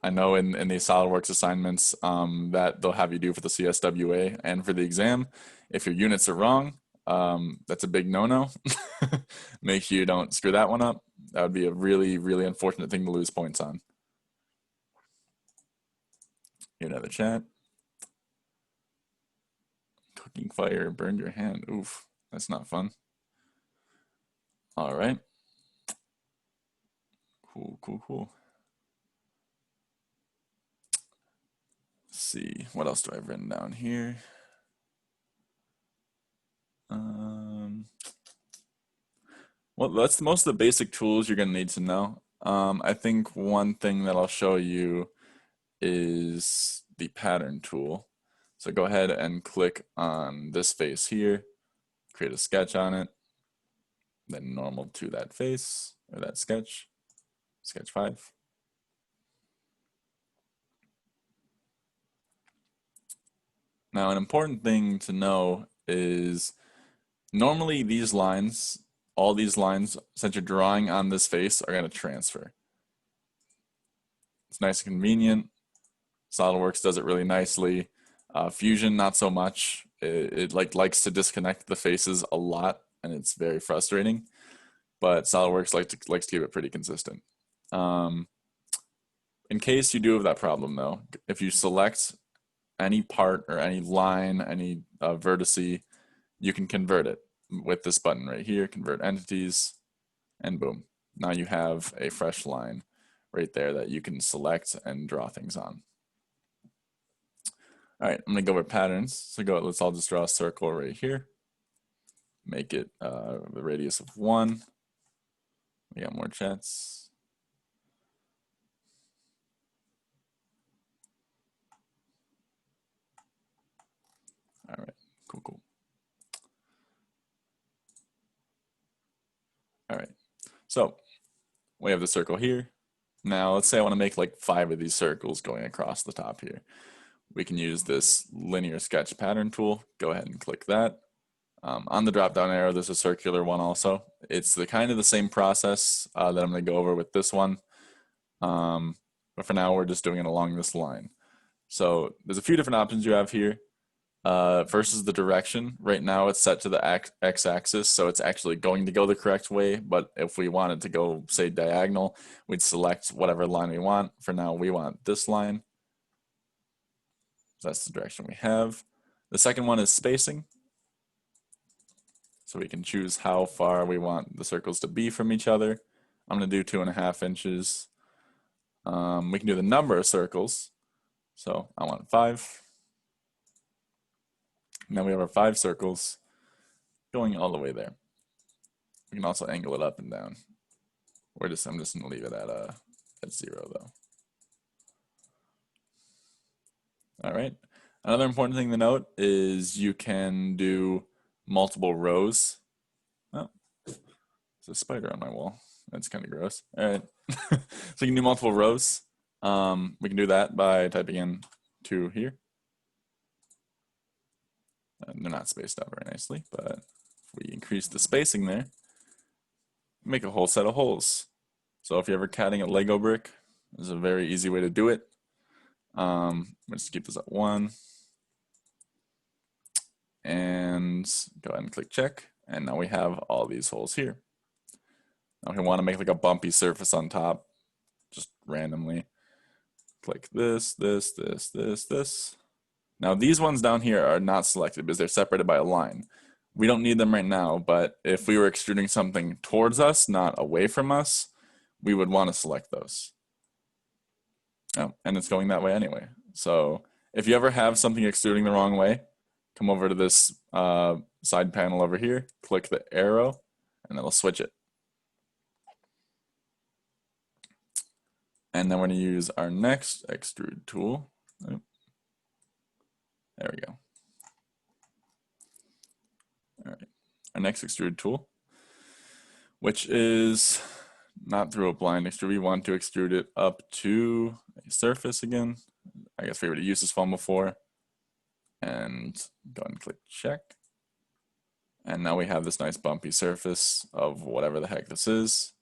I know in the SolidWorks assignments that they'll have you do for the CSWA and for the exam, if your units are wrong, that's a big no-no. Make sure you don't screw that one up. That would be a really, really unfortunate thing to lose points on. Here, another chat. Cooking fire burned your hand. Oof, that's not fun. All right. Cool. Let's see, what else do I have written down here? Well, that's most of the basic tools you're going to need to know. I think one thing that I'll show you is the pattern tool. So go ahead and click on this face here, create a sketch on it, then normal to that face or that sketch, sketch 5. Now, an important thing to know is normally these lines, all these lines, since you're drawing on this face, are going to transfer. It's nice and convenient. SolidWorks does it really nicely. Fusion, not so much. It likes to disconnect the faces a lot, and it's very frustrating. But SolidWorks likes to keep it pretty consistent. In case you do have that problem, though, if you select any part or any line, any vertice, you can convert it. with this button right here, convert entities, and boom. Now you have a fresh line right there that you can select and draw things on. All right, I'm gonna go over patterns. So let's all just draw a circle right here. Make it the radius of 1. We got more chats. All right, cool. All right, so we have the circle here. Now let's say I want to make like 5 of these circles going across the top here. We can use this linear sketch pattern tool. Go ahead and click that. On the drop down arrow, there's a circular one also. It's the kind of the same process that I'm going to go over with this one. But for now, we're just doing it along this line. So there's a few different options you have here. First is the direction. Right now it's set to the x-axis, so it's actually going to go the correct way. But if we wanted to go, say, diagonal, we'd select whatever line we want. For now, we want this line. So that's the direction we have. The second one is spacing. So we can choose how far we want the circles to be from each other. I'm going to do 2.5 inches. We can do the number of circles. So I want 5. And then we have our 5 circles going all the way there. We can also angle it up and down. I'm just going to leave it at 0 though. All right. Another important thing to note is you can do multiple rows. Oh, there's a spider on my wall. That's kind of gross. All right. So you can do multiple rows. We can do that by typing in 2 here. They're not spaced out very nicely, but if we increase the spacing there, make a whole set of holes. So if you're ever cutting a Lego brick, this is a very easy way to do it. Let's keep this at 1. And go ahead and click check. And now we have all these holes here. Now we want to make like a bumpy surface on top, just randomly. Click this. Now these ones down here are not selected because they're separated by a line. We don't need them right now, but if we were extruding something towards us, not away from us, we would want to select those. Oh, and it's going that way anyway. So if you ever have something extruding the wrong way, come over to this side panel over here, click the arrow, and it'll switch it. And then we're going to use our next extrude tool. Oh, there we go. All right, our next extrude tool, which is not through a blind extrude. We want to extrude it up to a surface again. I guess we already used this one before. And go ahead and click check. And now we have this nice bumpy surface of whatever the heck this is.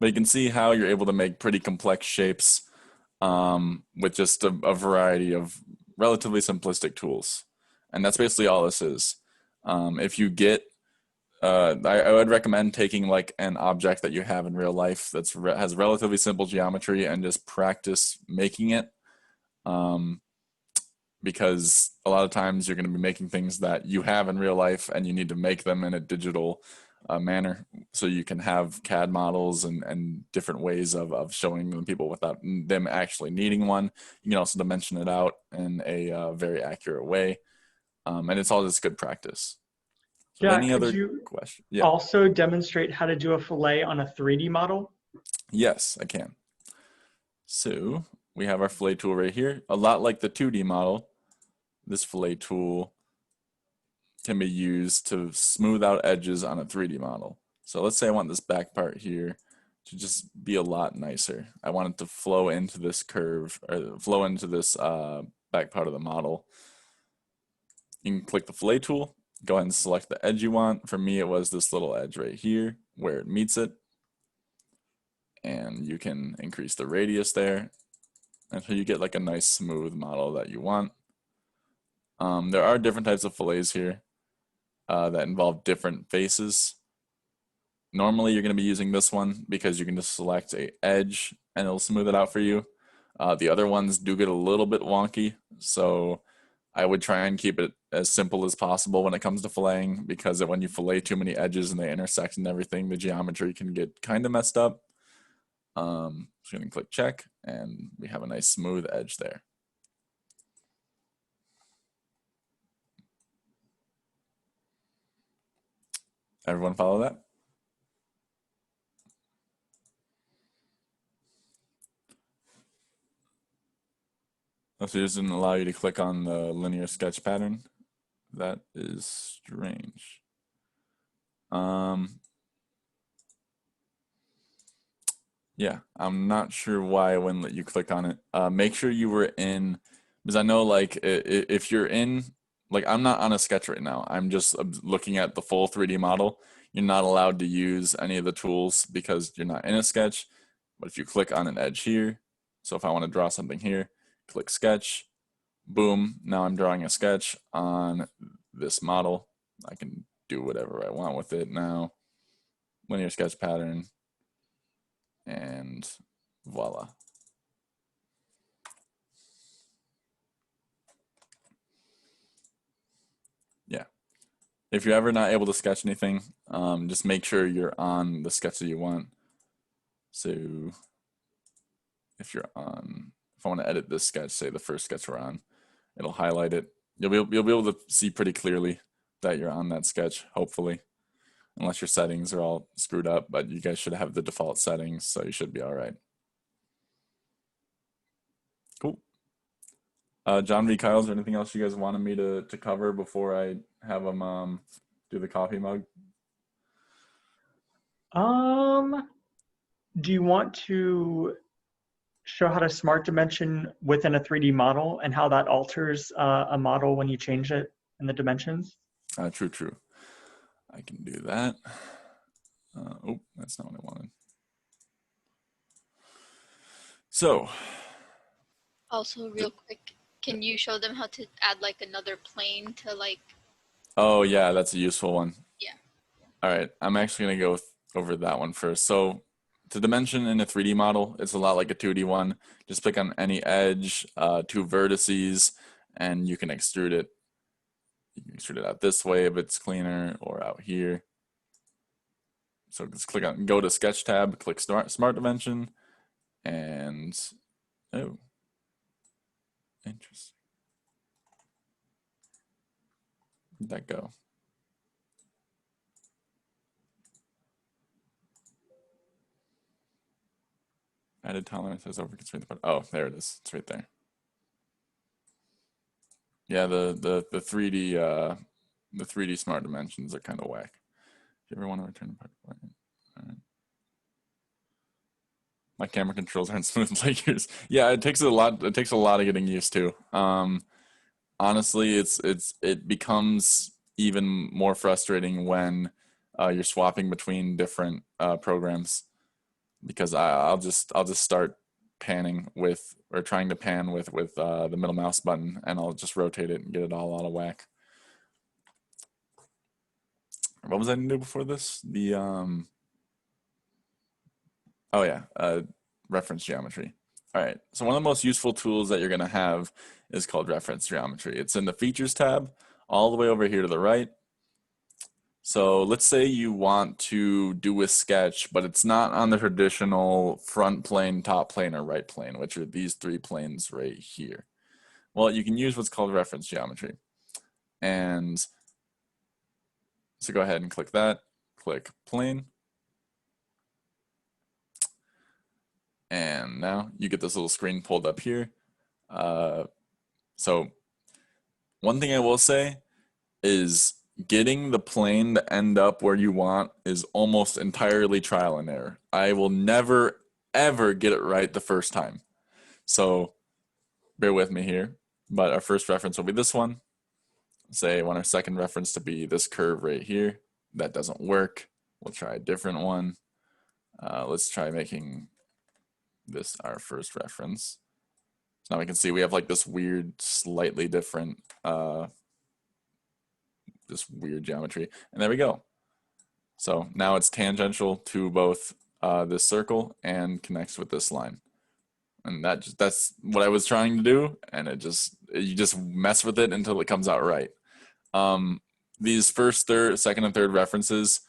But you can see how you're able to make pretty complex shapes with just a variety of relatively simplistic tools. And that's basically all this is. If you get, I would recommend taking like an object that you have in real life that has relatively simple geometry and just practice making it. Because a lot of times you're going to be making things that you have in real life and you need to make them in a digital manner so you can have CAD models and different ways of showing them people without them actually needing one. You can also dimension it out in a very accurate way. And it's all just good practice. So Yeah, any other could you question? Yeah. also demonstrate how to do a fillet on a 3D model? Yes, I can. So we have our fillet tool right here. A lot like the 2D model, this fillet tool can be used to smooth out edges on a 3D model. So let's say I want this back part here to just be a lot nicer. I want it to flow into this curve, or flow into this back part of the model. You can click the fillet tool, go ahead and select the edge you want. For me, it was this little edge right here where it meets it. And you can increase the radius there until you get like a nice smooth model that you want. There are different types of fillets here that involve different faces. Normally you're going to be using this one because you can just select a edge and it'll smooth it out for you. The other ones do get a little bit wonky, so I would try and keep it as simple as possible when it comes to filleting, because when you fillet too many edges and they intersect and everything, the geometry can get kind of messed up. Just gonna click check, and we have a nice smooth edge there. Everyone follow that? So it doesn't allow you to click on the linear sketch pattern. That is strange. Yeah, I'm not sure why I wouldn't let you click on it. Make sure you were in, because I know like if you're in, like I'm not on a sketch right now. I'm just looking at the full 3D model. You're not allowed to use any of the tools because you're not in a sketch. But if you click on an edge here, so if I want to draw something here, click sketch, boom, now I'm drawing a sketch on this model. I can do whatever I want with it now. Linear sketch pattern, and voila. Yeah. If you're ever not able to sketch anything, just make sure you're on the sketch that you want. So if I want to edit this sketch, say the first sketch we're on, it'll highlight it. You'll be able to see pretty clearly that you're on that sketch, hopefully, unless your settings are all screwed up, but you guys should have the default settings, so you should be all right. Cool. John V. Kyle, is there anything else you guys wanted me to cover before I have them do the coffee mug? Do you want to show how to smart dimension within a 3D model and how that alters a model when you change it in the dimensions? True. I can do that. Oh, that's not what I wanted. So. Also, real quick, can you show them how to add like another plane to like? Oh yeah, that's a useful one. Yeah. All right, I'm actually gonna go over that one first. So to dimension in a 3D model, it's a lot like a 2D one. Just pick on any edge, two vertices, and you can extrude it. You can extrude it out this way if it's cleaner, or out here. So just click on, go to Sketch tab, click Smart Dimension, and oh, interesting. Where'd that go? Added tolerance has overconstrained the part. Oh, there it is. It's right there. Yeah, the 3D smart dimensions are kind of whack. If you ever want to return the part, all right. My camera controls aren't smooth like yours. Yeah, it takes a lot. It takes a lot of getting used to. Honestly, it becomes even more frustrating when you're swapping between different programs, because I'll just start panning with, or trying to pan with the middle mouse button, and I'll just rotate it and get it all out of whack. What was I gonna do before this? The oh yeah, reference geometry. All right, so one of the most useful tools that you're gonna have is called reference geometry. It's in the features tab, all the way over here to the right. So let's say you want to do a sketch, but it's not on the traditional front plane, top plane, or right plane, which are these three planes right here. Well, you can use what's called reference geometry. And so go ahead and click that, click plane. And now you get this little screen pulled up here. So one thing I will say is getting the plane to end up where you want is almost entirely trial and error. I will never, ever get it right the first time. So bear with me here. But our first reference will be this one. Say I want our second reference to be this curve right here. That doesn't work. We'll try a different one. Let's try making this our first reference. So now we can see we have like this weird, slightly different this weird geometry, and there we go. So now it's tangential to both this circle and connects with this line. And that's what I was trying to do, and you just mess with it until it comes out right. These first, third, second, and third references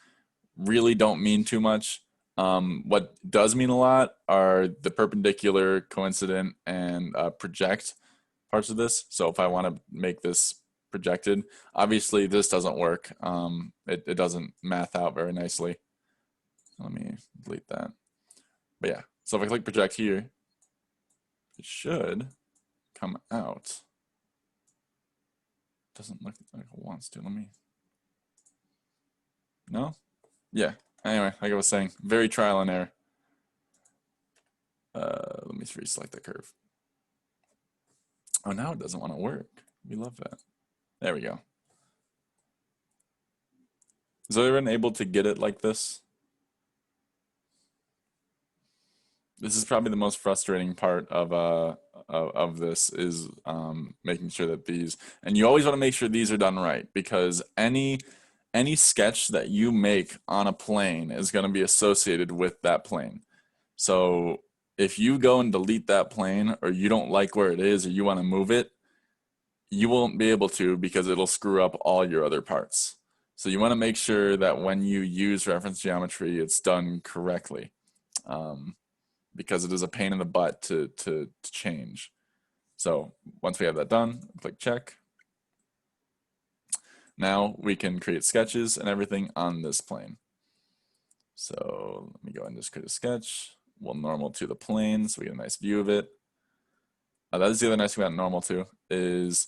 really don't mean too much. What does mean a lot are the perpendicular, coincident, and project parts of this. So if I want to make this projected, obviously this doesn't work. It doesn't math out very nicely. Let me delete that. But yeah, so if I click project here, it should come out. Doesn't look like it wants to. Let me. No? Yeah. Anyway, like I was saying, very trial and error. Let me reselect the curve. Oh, now it doesn't want to work. We love that. There we go. Is everyone able to get it like this? This is probably the most frustrating part of this is making sure that these, and you always want to make sure these are done right, because any sketch that you make on a plane is going to be associated with that plane. So if you go and delete that plane, or you don't like where it is, or you want to move it, you won't be able to, because it'll screw up all your other parts. So you want to make sure that when you use reference geometry, it's done correctly. Because it is a pain in the butt to change. So once we have that done, click check. Now we can create sketches and everything on this plane. So let me go and just create a sketch. We'll normal to the plane so we get a nice view of it. That is the other nice thing about normal to, is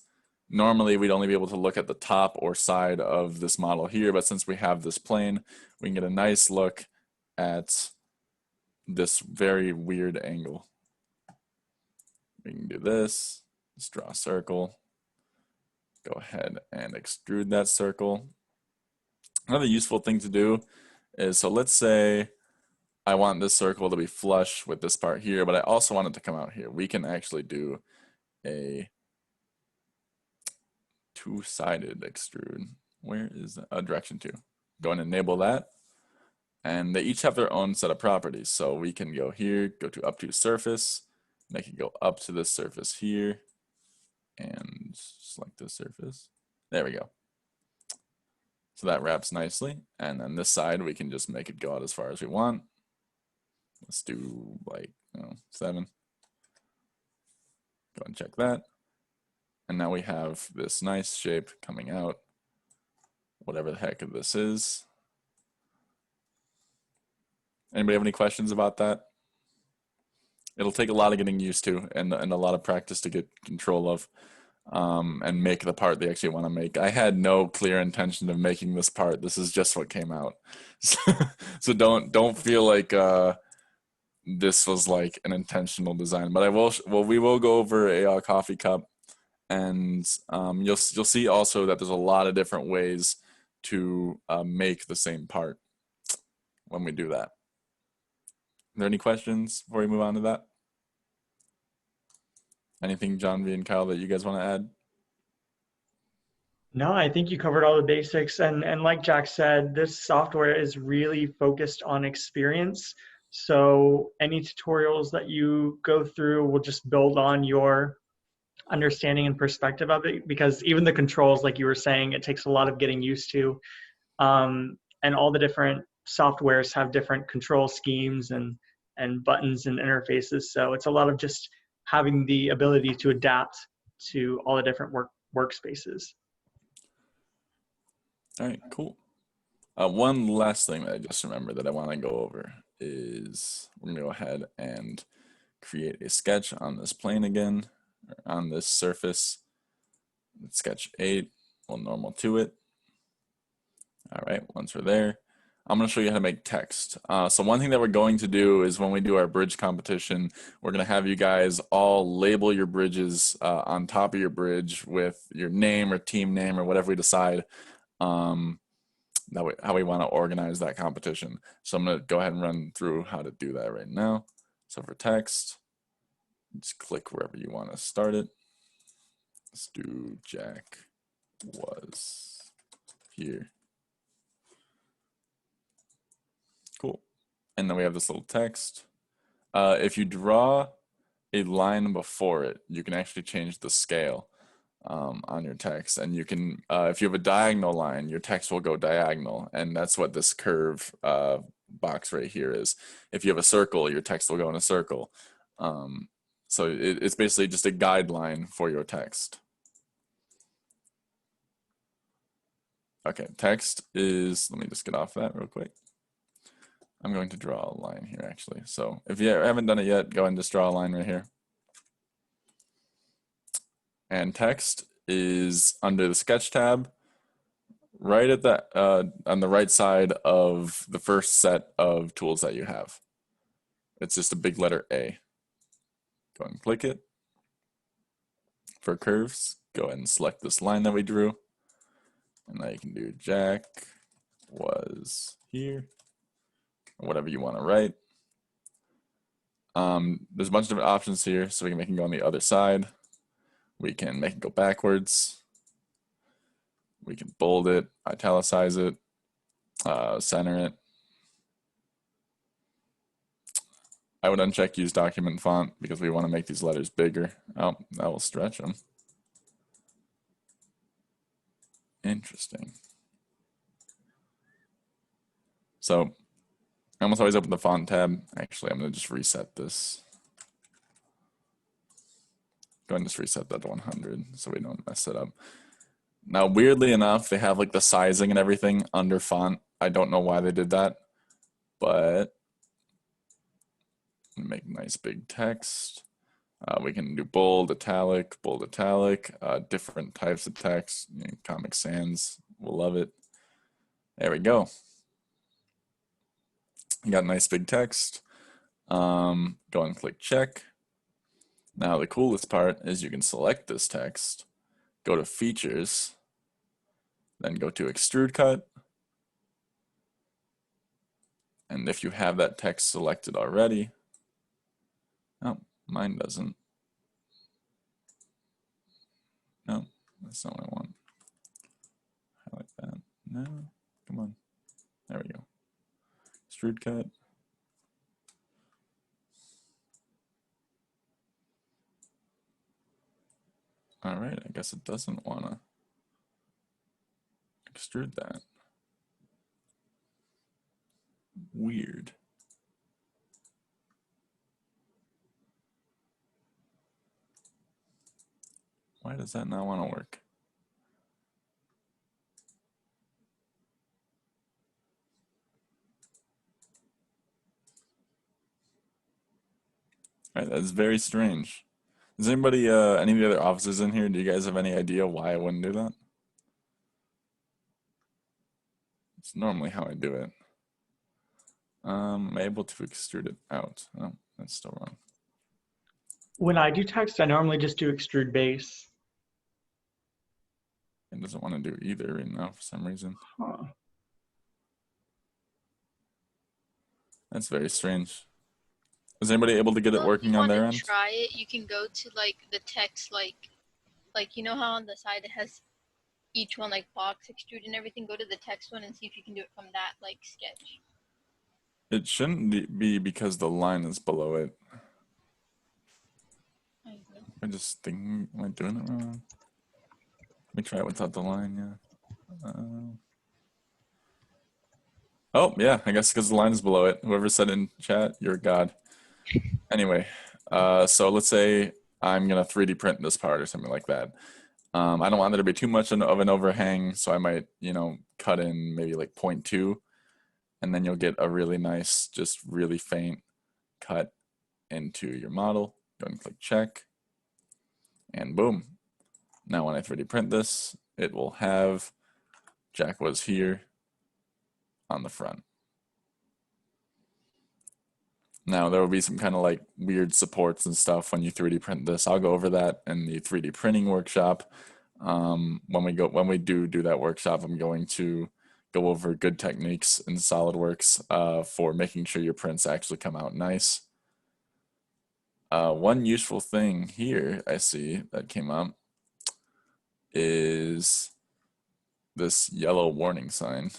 normally we'd only be able to look at the top or side of this model here, but since we have this plane, we can get a nice look at this very weird angle. We can do this, let's draw a circle, go ahead and extrude that circle. Another useful thing to do is, so let's say I want this circle to be flush with this part here, but I also want it to come out here. We can actually do a two-sided extrude. Where is a direction to? Go and enable that. And they each have their own set of properties. So we can go here, go to up to surface, make it go up to this surface here, and select this surface. There we go. So that wraps nicely. And then this side, we can just make it go out as far as we want. Let's do like 7. Go and check that. And now we have this nice shape coming out, whatever the heck this is. Anybody have any questions about that? It'll take a lot of getting used to and a lot of practice to get control of and make the part they actually want to make. I had no clear intention of making this part. This is just what came out. So don't feel like this was like an intentional design. But we will go over a coffee cup, and you'll see also that there's a lot of different ways to make the same part when we do that. Are there any questions before we move on to that? Anything, John V and Kyle, that you guys want to add? No, I think you covered all the basics. And like Jack said, this software is really focused on experience. So any tutorials that you go through will just build on your understanding and perspective of it, because even the controls, like you were saying, it takes a lot of getting used to. And all the different softwares have different control schemes and buttons and interfaces. So it's a lot of just having the ability to adapt to all the different workspaces. All right, cool. One last thing that I just remembered that I want to go over is we're going to go ahead and create a sketch on this plane again, on this surface. Sketch 8, we'll normal to it. All right, once we're there, I'm going to show you how to make text. So one thing that we're going to do is when we do our bridge competition, we're going to have you guys all label your bridges on top of your bridge with your name or team name or whatever we decide. How we want to organize that competition. So I'm going to go ahead and run through how to do that right now. So for text, just click wherever you want to start it. Let's do Jack was here. Cool. And then we have this little text. If you draw a line before it, you can actually change the scale on your text. And you can, if you have a diagonal line, your text will go diagonal. And that's what this curve box right here is. If you have a circle, your text will go in a circle. So it's basically just a guideline for your text. Okay, text is, let me just get off that real quick. I'm going to draw a line here actually. So if you haven't done it yet, go ahead and just draw a line right here. And text is under the sketch tab, right at that on the right side of the first set of tools that you have. It's just a big letter A. Go ahead and click it. For curves, go ahead and select this line that we drew. And now you can do Jack was here, or whatever you want to write. There's a bunch of different options here, so we can make it go on the other side. We can make it go backwards. We can bold it, italicize it, center it. I would uncheck use document font because we want to make these letters bigger. Oh, that will stretch them. Interesting. So I almost always open the font tab. Actually, I'm going to just reset this. Go ahead and just reset that to 100 so we don't mess it up. Now, weirdly enough, they have like the sizing and everything under font. I don't know why they did that, but make nice big text. We can do bold, italic, different types of text. You know, Comic Sans, we'll love it. There we go. You got nice big text. Go and click check. Now the coolest part is you can select this text, go to features, then go to extrude cut. And if you have that text selected already, oh, mine doesn't. No, that's not what I want. Highlight that. No, come on. There we go. Extrude cut. All right, I guess it doesn't want to extrude that. Weird. Why does that not want to work? All right, that's very strange. Is anybody, any of the other officers in here, do you guys have any idea why I wouldn't do that? It's normally how I do it. I'm able to extrude it out. Oh, that's still wrong. When I do text, I normally just do extrude base. It doesn't want to do either right now for some reason. Huh. That's very strange. Is anybody able to get it Well, if you working on their wanna end? try it, you can go to like the text, like you know how on the side it has each one like box extrude and everything. Go to the text one and see if you can do it from that like sketch. It shouldn't be because the line is below it. I just thinking, am I doing it wrong? Let me try it without the line, yeah. Oh, yeah, I guess because the line is below it. Whoever said in chat, you're a god. Anyway, so let's say I'm going to 3D print this part or something like that. I don't want there to be too much of an overhang, so I might, you know, cut in maybe like 0.2, and then you'll get a really nice, just really faint cut into your model. Go and click check, and boom. Now when I 3D print this, it will have Jack was here on the front. Now there will be some kind of like weird supports and stuff when you 3D print this. I'll go over that in the 3D printing workshop. When we do that workshop, I'm going to go over good techniques in SolidWorks for making sure your prints actually come out nice. One useful thing here I see that came up is this yellow warning sign.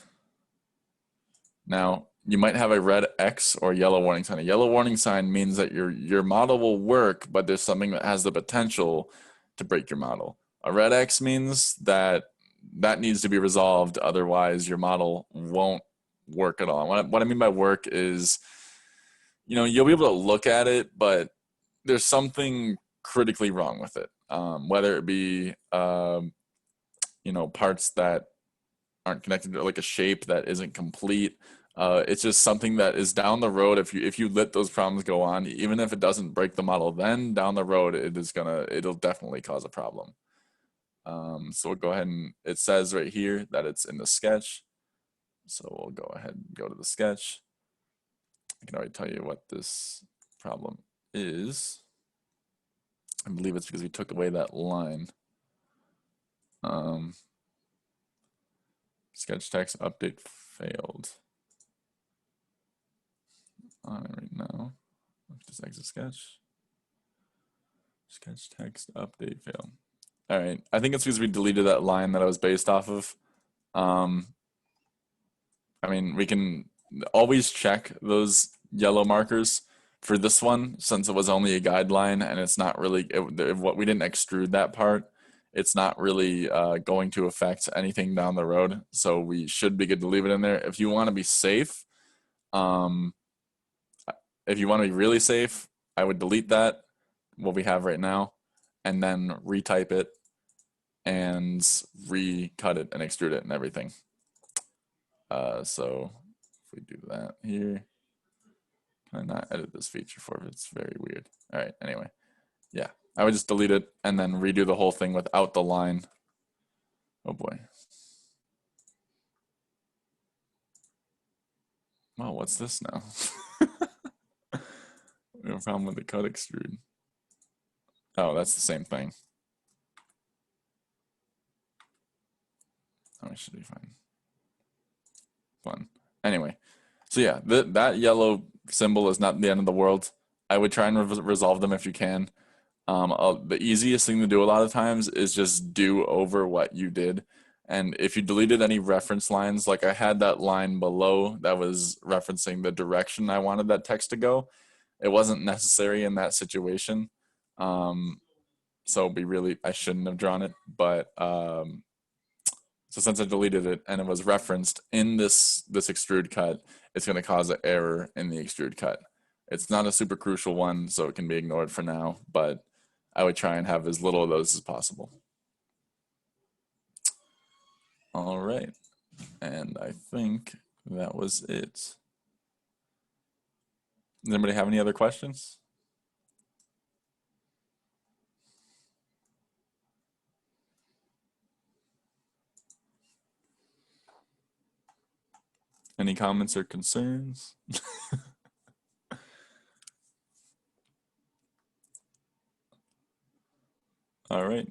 Now, you might have a red X or yellow warning sign. A yellow warning sign means that your model will work, but there's something that has the potential to break your model. A red X means that that needs to be resolved, otherwise your model won't work at all. What I mean by work is, you'll be able to look at it, but there's something critically wrong with it. Whether it be, parts that aren't connected to like a shape that isn't complete. It's just something that is down the road. If you let those problems go on, even if it doesn't break the model, then down the road it'll definitely cause a problem. So we'll go ahead and it says right here that it's in the sketch. So we'll go ahead and go to the sketch. I can already tell you what this problem is. I believe it's because we took away that line. Sketch text update failed. On it right now. Just exit sketch. Sketch text update failed. All right. I think it's because we deleted that line that I was based off of. We can always check those yellow markers for this one, since it was only a guideline and it's not really what we didn't extrude that part. It's not really going to affect anything down the road, so we should be good to leave it in there. If you want to be safe, if you want to be really safe, I would delete that, what we have right now, and then retype it and recut it and extrude it and everything. So if we do that here, can I not edit this feature for it? It's very weird. All right, anyway, yeah, I would just delete it and then redo the whole thing without the line. Oh boy. Oh, what's this now? We have a problem with the cut extrude. Oh, that's the same thing. Oh, it should be fine. Fun. Anyway, so yeah, that yellow symbol is not the end of the world. I would try and resolve them if you can. The easiest thing to do a lot of times is just do over what you did. And if you deleted any reference lines, like I had that line below that was referencing the direction I wanted that text to go, it wasn't necessary in that situation. So I shouldn't have drawn it, but so since I deleted it and it was referenced in this extrude cut, it's going to cause an error in the extrude cut. It's not a super crucial one, so it can be ignored for now, but I would try and have as little of those as possible. All right, and I think that was it. Does anybody have any other questions? Any comments or concerns? All right.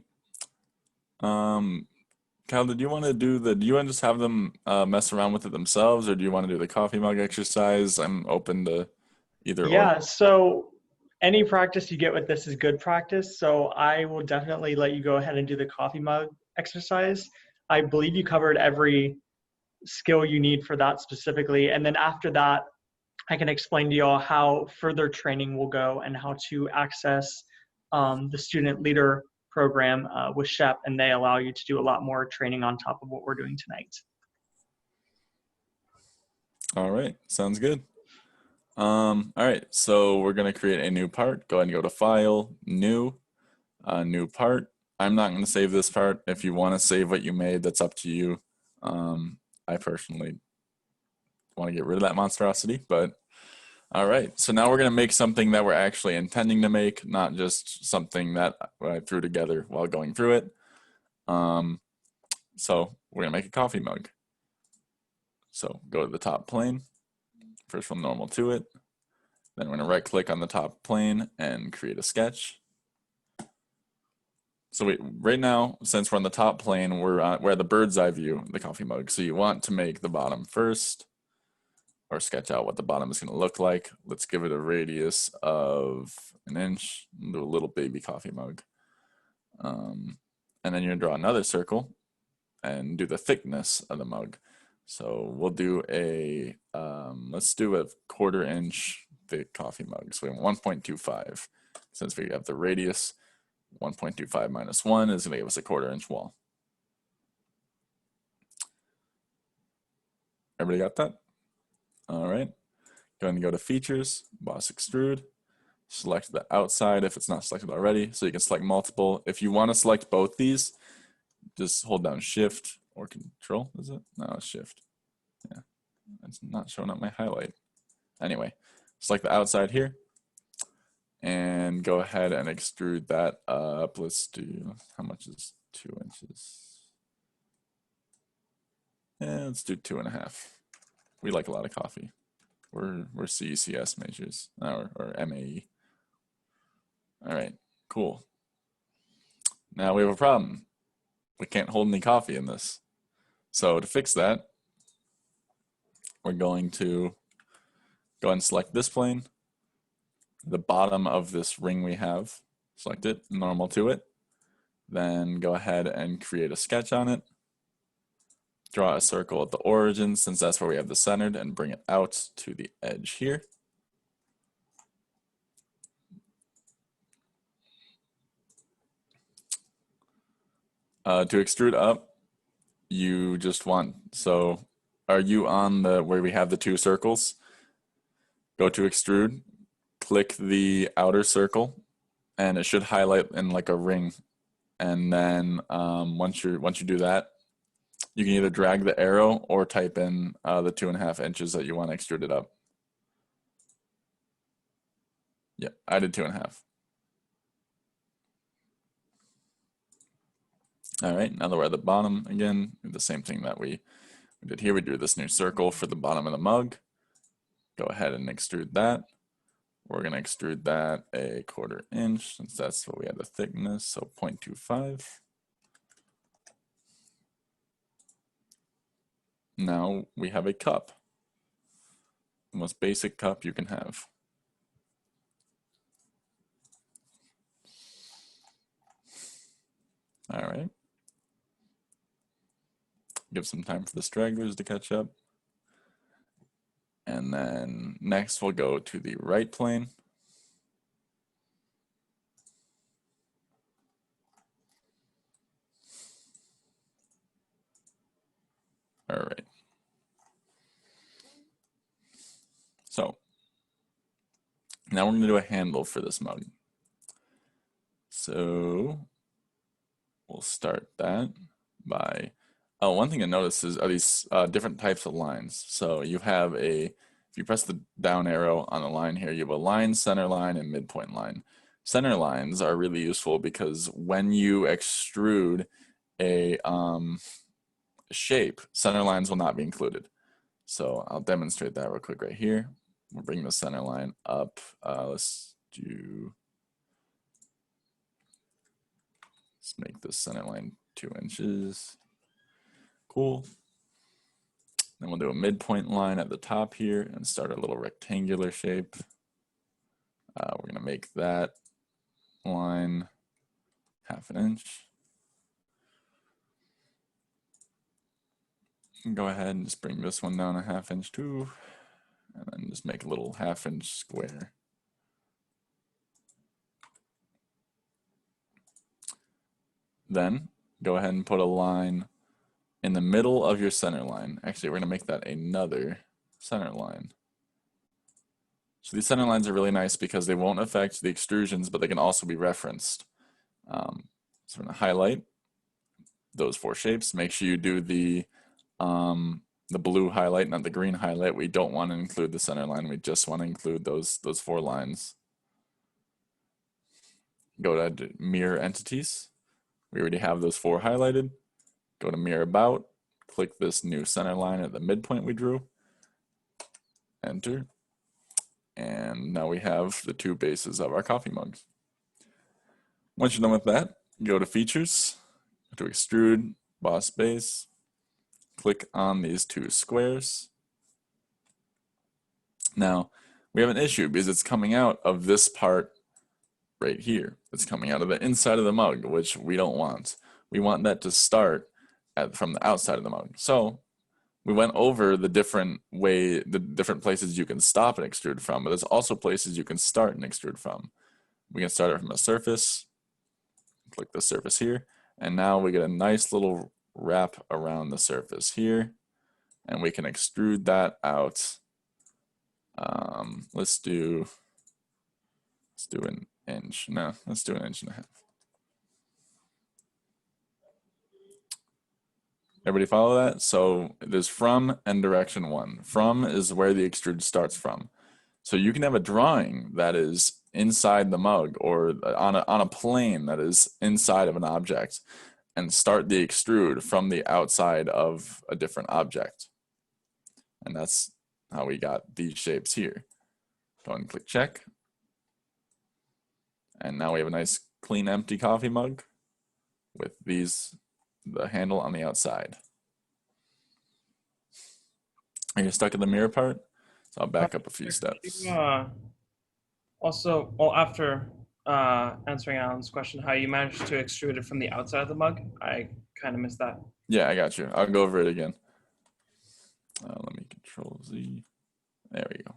Kyle, do you want to just have them mess around with it themselves, or do you want to do the coffee mug exercise? I'm open to either or. Yeah, so any practice you get with this is good practice. So I will definitely let you go ahead and do the coffee mug exercise. I believe you covered every skill you need for that specifically. And then after that, I can explain to you all how further training will go and how to access the student leader program with SHEP, and they allow you to do a lot more training on top of what we're doing tonight. All right, sounds good. All right, so we're gonna create a new part. Go ahead and go to File, New, New Part. I'm not gonna save this part. If you want to save what you made, that's up to you. I personally want to get rid of that monstrosity, but all right. So now we're gonna make something that we're actually intending to make, not just something that I threw together while going through it. So we're gonna make a coffee mug. So go to the top plane. First from normal to it. Then we're going to right click on the top plane and create a sketch. So right now, since we're on the top plane, we're at the bird's eye view of the coffee mug. So you want to make the bottom first, or sketch out what the bottom is going to look like. Let's give it a radius of 1 inch, do a little baby coffee mug. And then you're going to draw another circle and do the thickness of the mug. So we'll do a, let's do a 1/4-inch thick coffee mug. So we want 1.25. Since we have the radius, 1.25 minus 1 is going to give us a 1/4-inch wall. Everybody got that? All right. Go ahead and go to Features, Boss Extrude. Select the outside if it's not selected already. So you can select multiple. If you want to select both these, just hold down Shift or Control, is it? No, it's Shift. Yeah, it's not showing up my highlight. Anyway, select the outside here and go ahead and extrude that up. Let's do, how much is 2 inches? Yeah, let's do 2.5. We like a lot of coffee. We're CECS majors, or MAE. All right, cool. Now we have a problem. We can't hold any coffee in this. So to fix that, we're going to go ahead and select this plane, the bottom of this ring we have, select it, normal to it, then go ahead and create a sketch on it, draw a circle at the origin since that's where we have the centered, and bring it out to the edge here. To extrude up, you just want, so are you on the, where we have the 2 circles? Go to extrude, click the outer circle, and it should highlight in like a ring. And then once you do that, you can either drag the arrow or type in the 2.5 inches that you want extruded up. Yeah, I did 2.5. All right, now that we're at the bottom again, the same thing that we did here. We drew this new circle for the bottom of the mug. Go ahead and extrude that. We're going to extrude that a 1/4 inch since that's what we had the thickness, so 0.25. Now we have a cup, the most basic cup you can have. All right. Give some time for the stragglers to catch up. And then next we'll go to the right plane. All right. So now we're going to do a handle for this mug. So we'll start that by, oh, one thing to notice is are these different types of lines. So you have a, if you press the down arrow on the line here, you have a line, center line, and midpoint line. Center lines are really useful because when you extrude a shape, center lines will not be included. So I'll demonstrate that real quick right here. We'll bring the center line up. Let's make this center line 2 inches. Cool. Then we'll do a midpoint line at the top here and start a little rectangular shape. We're going to make that line 1/2 inch. And go ahead and just bring this one down 1/2 inch too. And then just make a little 1/2 inch square. Then go ahead and put a line in the middle of your center line. Actually, we're going to make that another center line. So these center lines are really nice because they won't affect the extrusions, but they can also be referenced. So we're going to highlight those 4 shapes. Make sure you do the blue highlight, not the green highlight. We don't want to include the center line. We just want to include those 4 lines. Go to mirror entities. We already have those 4 highlighted. Go to mirror about. Click this new center line at the midpoint we drew. Enter. And now we have the 2 bases of our coffee mugs. Once you're done with that, go to Features, go to Extrude, Boss Base, click on these 2 squares. Now, we have an issue because it's coming out of this part right here. It's coming out of the inside of the mug, which we don't want. We want that to start from the outside of the mug. So we went over the different places you can stop and extrude from, but there's also places you can start and extrude from. We can start it from a surface, click the surface here, and now we get a nice little wrap around the surface here, and we can extrude that out. Let's do an inch. No, let's do an inch and a half. Everybody follow that? So there's from and direction 1. From is where the extrude starts from. So you can have a drawing that is inside the mug or on a plane that is inside of an object and start the extrude from the outside of a different object. And that's how we got these shapes here. Go ahead and click check. And now we have a nice clean empty coffee mug with the handle on the outside. Are you stuck in the mirror part? So I'll back up a few steps. Also, well, after answering Alan's question, how you managed to extrude it from the outside of the mug, I kind of missed that. Yeah, I got you. I'll go over it again. Let me Control Z. There we go.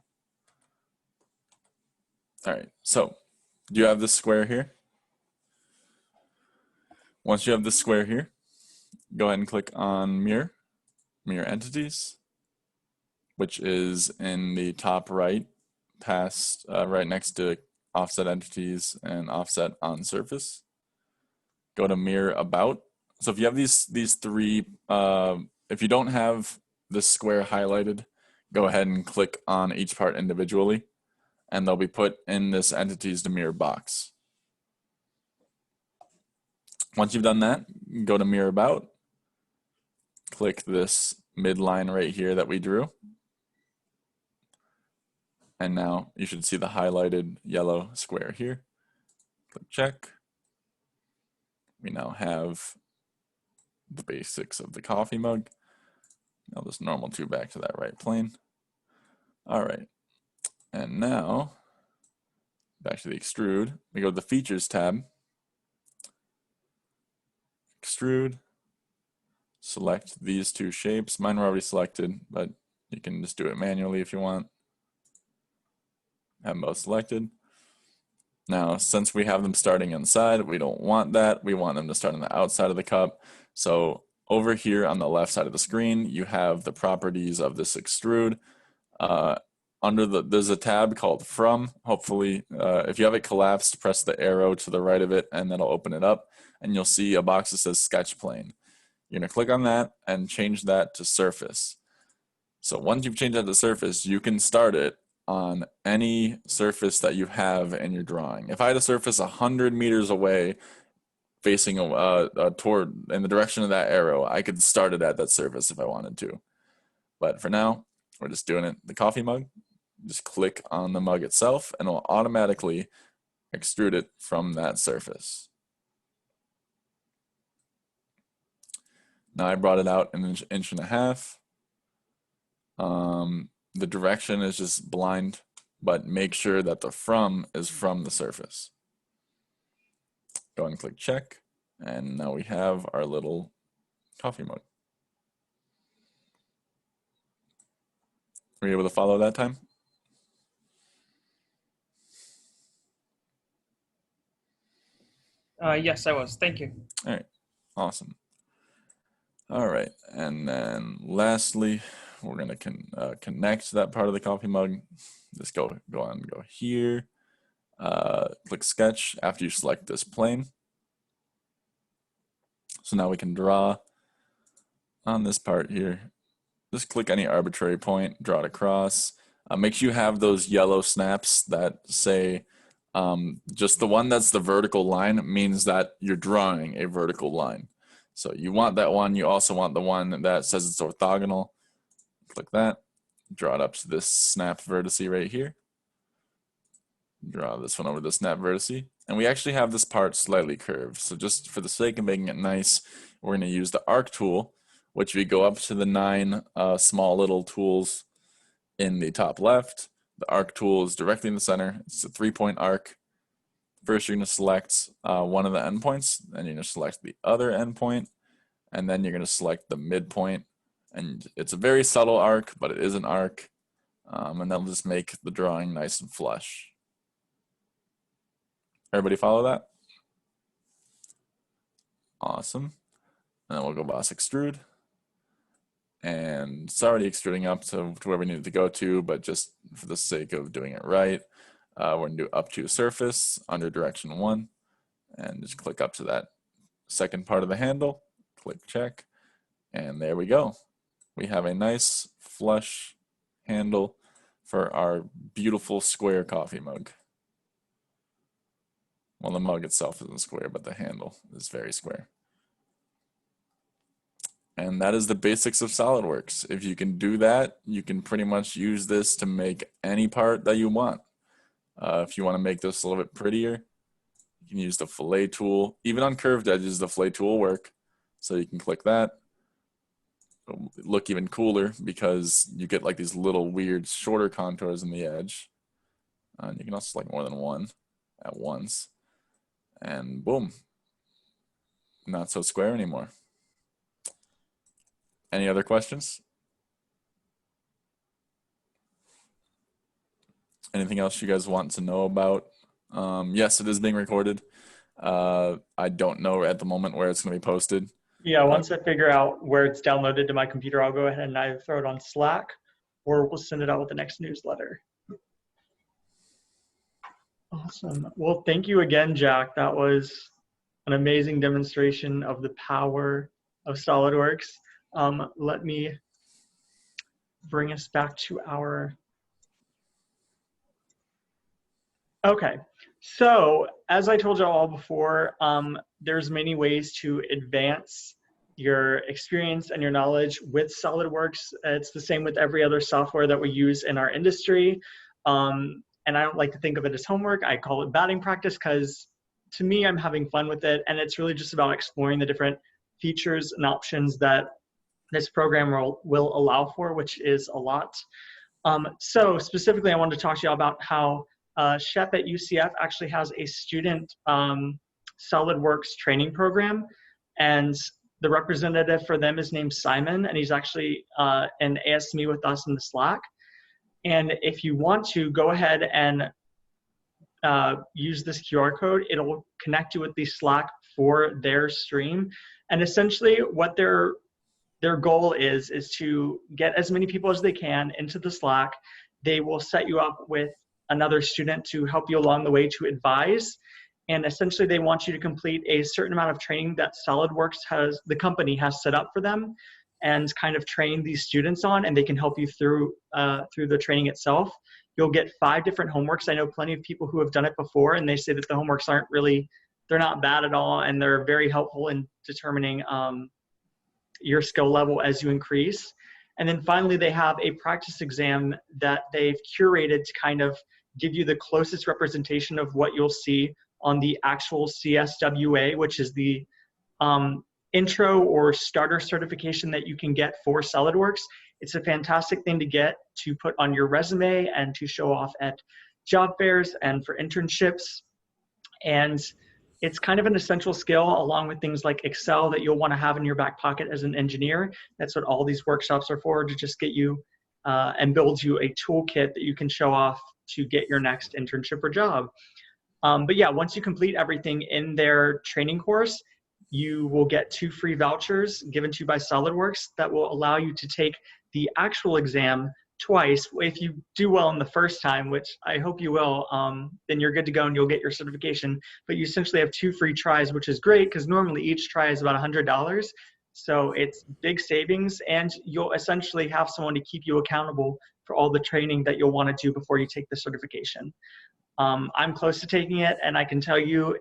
All right, so do you have this square here? Once you have this square here, go ahead and click on Mirror Entities, which is in the top right, past right next to Offset Entities and Offset on Surface. Go to Mirror About. So if you have these three, if you don't have this square highlighted, go ahead and click on each part individually, and they'll be put in this Entities to Mirror box. Once you've done that, go to Mirror About, click this midline right here that we drew, and now you should see the highlighted yellow square here. Click check. We now have the basics of the coffee mug. Now this normal to back to that right plane. All right, and now back to the extrude. We go to the Features tab, extrude, select these two shapes. Mine were already selected, but you can just do it manually if you want. Have them both selected. Now, since we have them starting inside, we don't want that. We want them to start on the outside of the cup. So over here on the left side of the screen, you have the properties of this extrude. There's a tab called From. Hopefully, if you have it collapsed, press the arrow to the right of it, and that'll open it up, and you'll see a box that says Sketch Plane. You're gonna click on that and change that to Surface. So once you've changed that to Surface, you can start it on any surface that you have in your drawing. If I had a surface 100 meters away, facing toward in the direction of that arrow, I could start it at that surface if I wanted to. But for now, we're just doing it. The coffee mug, just click on the mug itself, and it'll automatically extrude it from that surface. Now I brought it out an inch and a half. The direction is just blind, but make sure that the from is from the surface. Go ahead and click check, and now we have our little coffee mug. Were you able to follow that time? Yes, I was. Thank you. All right, awesome. All right, and then lastly, we're gonna connect that part of the coffee mug. Just go here, click sketch after you select this plane. So now we can draw on this part here. Just click any arbitrary point, draw it across. Make sure you have those yellow snaps that say, just the one that's the vertical line means that you're drawing a vertical line. So you want that one. You also want the one that says it's orthogonal. Click that, draw it up to this snap vertice right here. Draw this one over the snap vertice. And we actually have this part slightly curved. So just for the sake of making it nice, we're going to use the arc tool, which we go up to the 9 small little tools in the top left. The arc tool is directly in the center. It's a 3-point arc. First, you're going to select one of the endpoints, then you're going to select the other endpoint, and then you're going to select the midpoint And it's a very subtle arc, but it is an arc. And that'll just make the drawing nice and flush. Everybody follow that? Awesome. And then we'll go boss extrude. And it's already extruding up to where we need it to go to, but just for the sake of doing it right, we're going to do up to surface under direction 1, and just click up to that second part of the handle, click check, and there we go. We have a nice flush handle for our beautiful square coffee mug. Well, the mug itself isn't square, but the handle is very square. And that is the basics of SolidWorks. If you can do that, you can pretty much use this to make any part that you want. If you want to make this a little bit prettier, you can use the fillet tool. Even on curved edges, the fillet tool will work. So you can click that. It'll look even cooler because you get like these little weird shorter contours in the edge. And you can also select more than one at once. And boom, not so square anymore. Any other questions? Anything else you guys want to know about? Yes, it is being recorded. I don't know at the moment where it's going to be posted. Yeah, once I figure out where it's downloaded to my computer, I'll go ahead and either throw it on Slack or we'll send it out with the next newsletter. Awesome. Well, thank you again, Jack. That was an amazing demonstration of the power of SolidWorks. Let me bring us back to our... Okay, so as I told you all before, there's many ways to advance your experience and your knowledge with SolidWorks. It's the same with every other software that we use in our industry. And I don't like to think of it as homework. I call it batting practice because to me, I'm having fun with it. And it's really just about exploring the different features and options that this program will allow for, which is a lot. So specifically, I wanted to talk to you about how Shep at UCF actually has a student SolidWorks training program, and the representative for them is named Simon, and he's actually in ASME with us in the Slack. And if you want to, go ahead and use this QR code. It'll connect you with the Slack for their stream. And essentially what their goal is to get as many people as they can into the Slack. They will set you up with another student to help you along the way to advise. And essentially they want you to complete a certain amount of training that SolidWorks the company has set up for them and kind of train these students on, and they can help you through the training itself. You'll get 5 different homeworks. I know plenty of people who have done it before, and they say that the homeworks aren't really, they're not bad at all, and they're very helpful in determining your skill level as you increase. And then finally, they have a practice exam that they've curated to kind of give you the closest representation of what you'll see on the actual CSWA, which is the intro or starter certification that you can get for SolidWorks. It's a fantastic thing to get to put on your resume and to show off at job fairs and for internships. And it's kind of an essential skill along with things like Excel that you'll want to have in your back pocket as an engineer. That's what all these workshops are for, to just get you and build you a toolkit that you can show off to get your next internship or job. But yeah, once you complete everything in their training course, you will get 2 free vouchers given to you by SolidWorks that will allow you to take the actual exam twice. If you do well in the first time, which I hope you will, then you're good to go and you'll get your certification. But you essentially have 2 free tries, which is great because normally each try is about $100. So it's big savings, and you'll essentially have someone to keep you accountable for all the training that you'll want to do before you take the certification. I'm close to taking it, and I can tell you,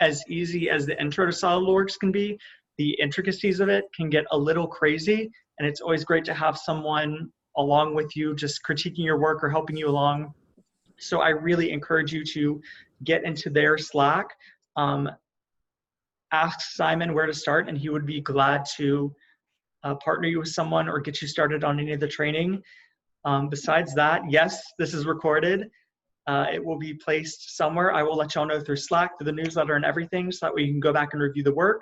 as easy as the intro to SolidWorks can be, the intricacies of it can get a little crazy, and it's always great to have someone along with you just critiquing your work or helping you along. So I really encourage you to get into their Slack. Ask Simon where to start, and he would be glad to partner you with someone or get you started on any of the training. Besides that, yes, this is recorded. It will be placed somewhere. I will let y'all know through Slack, through the newsletter and everything, so that way you can go back and review the work.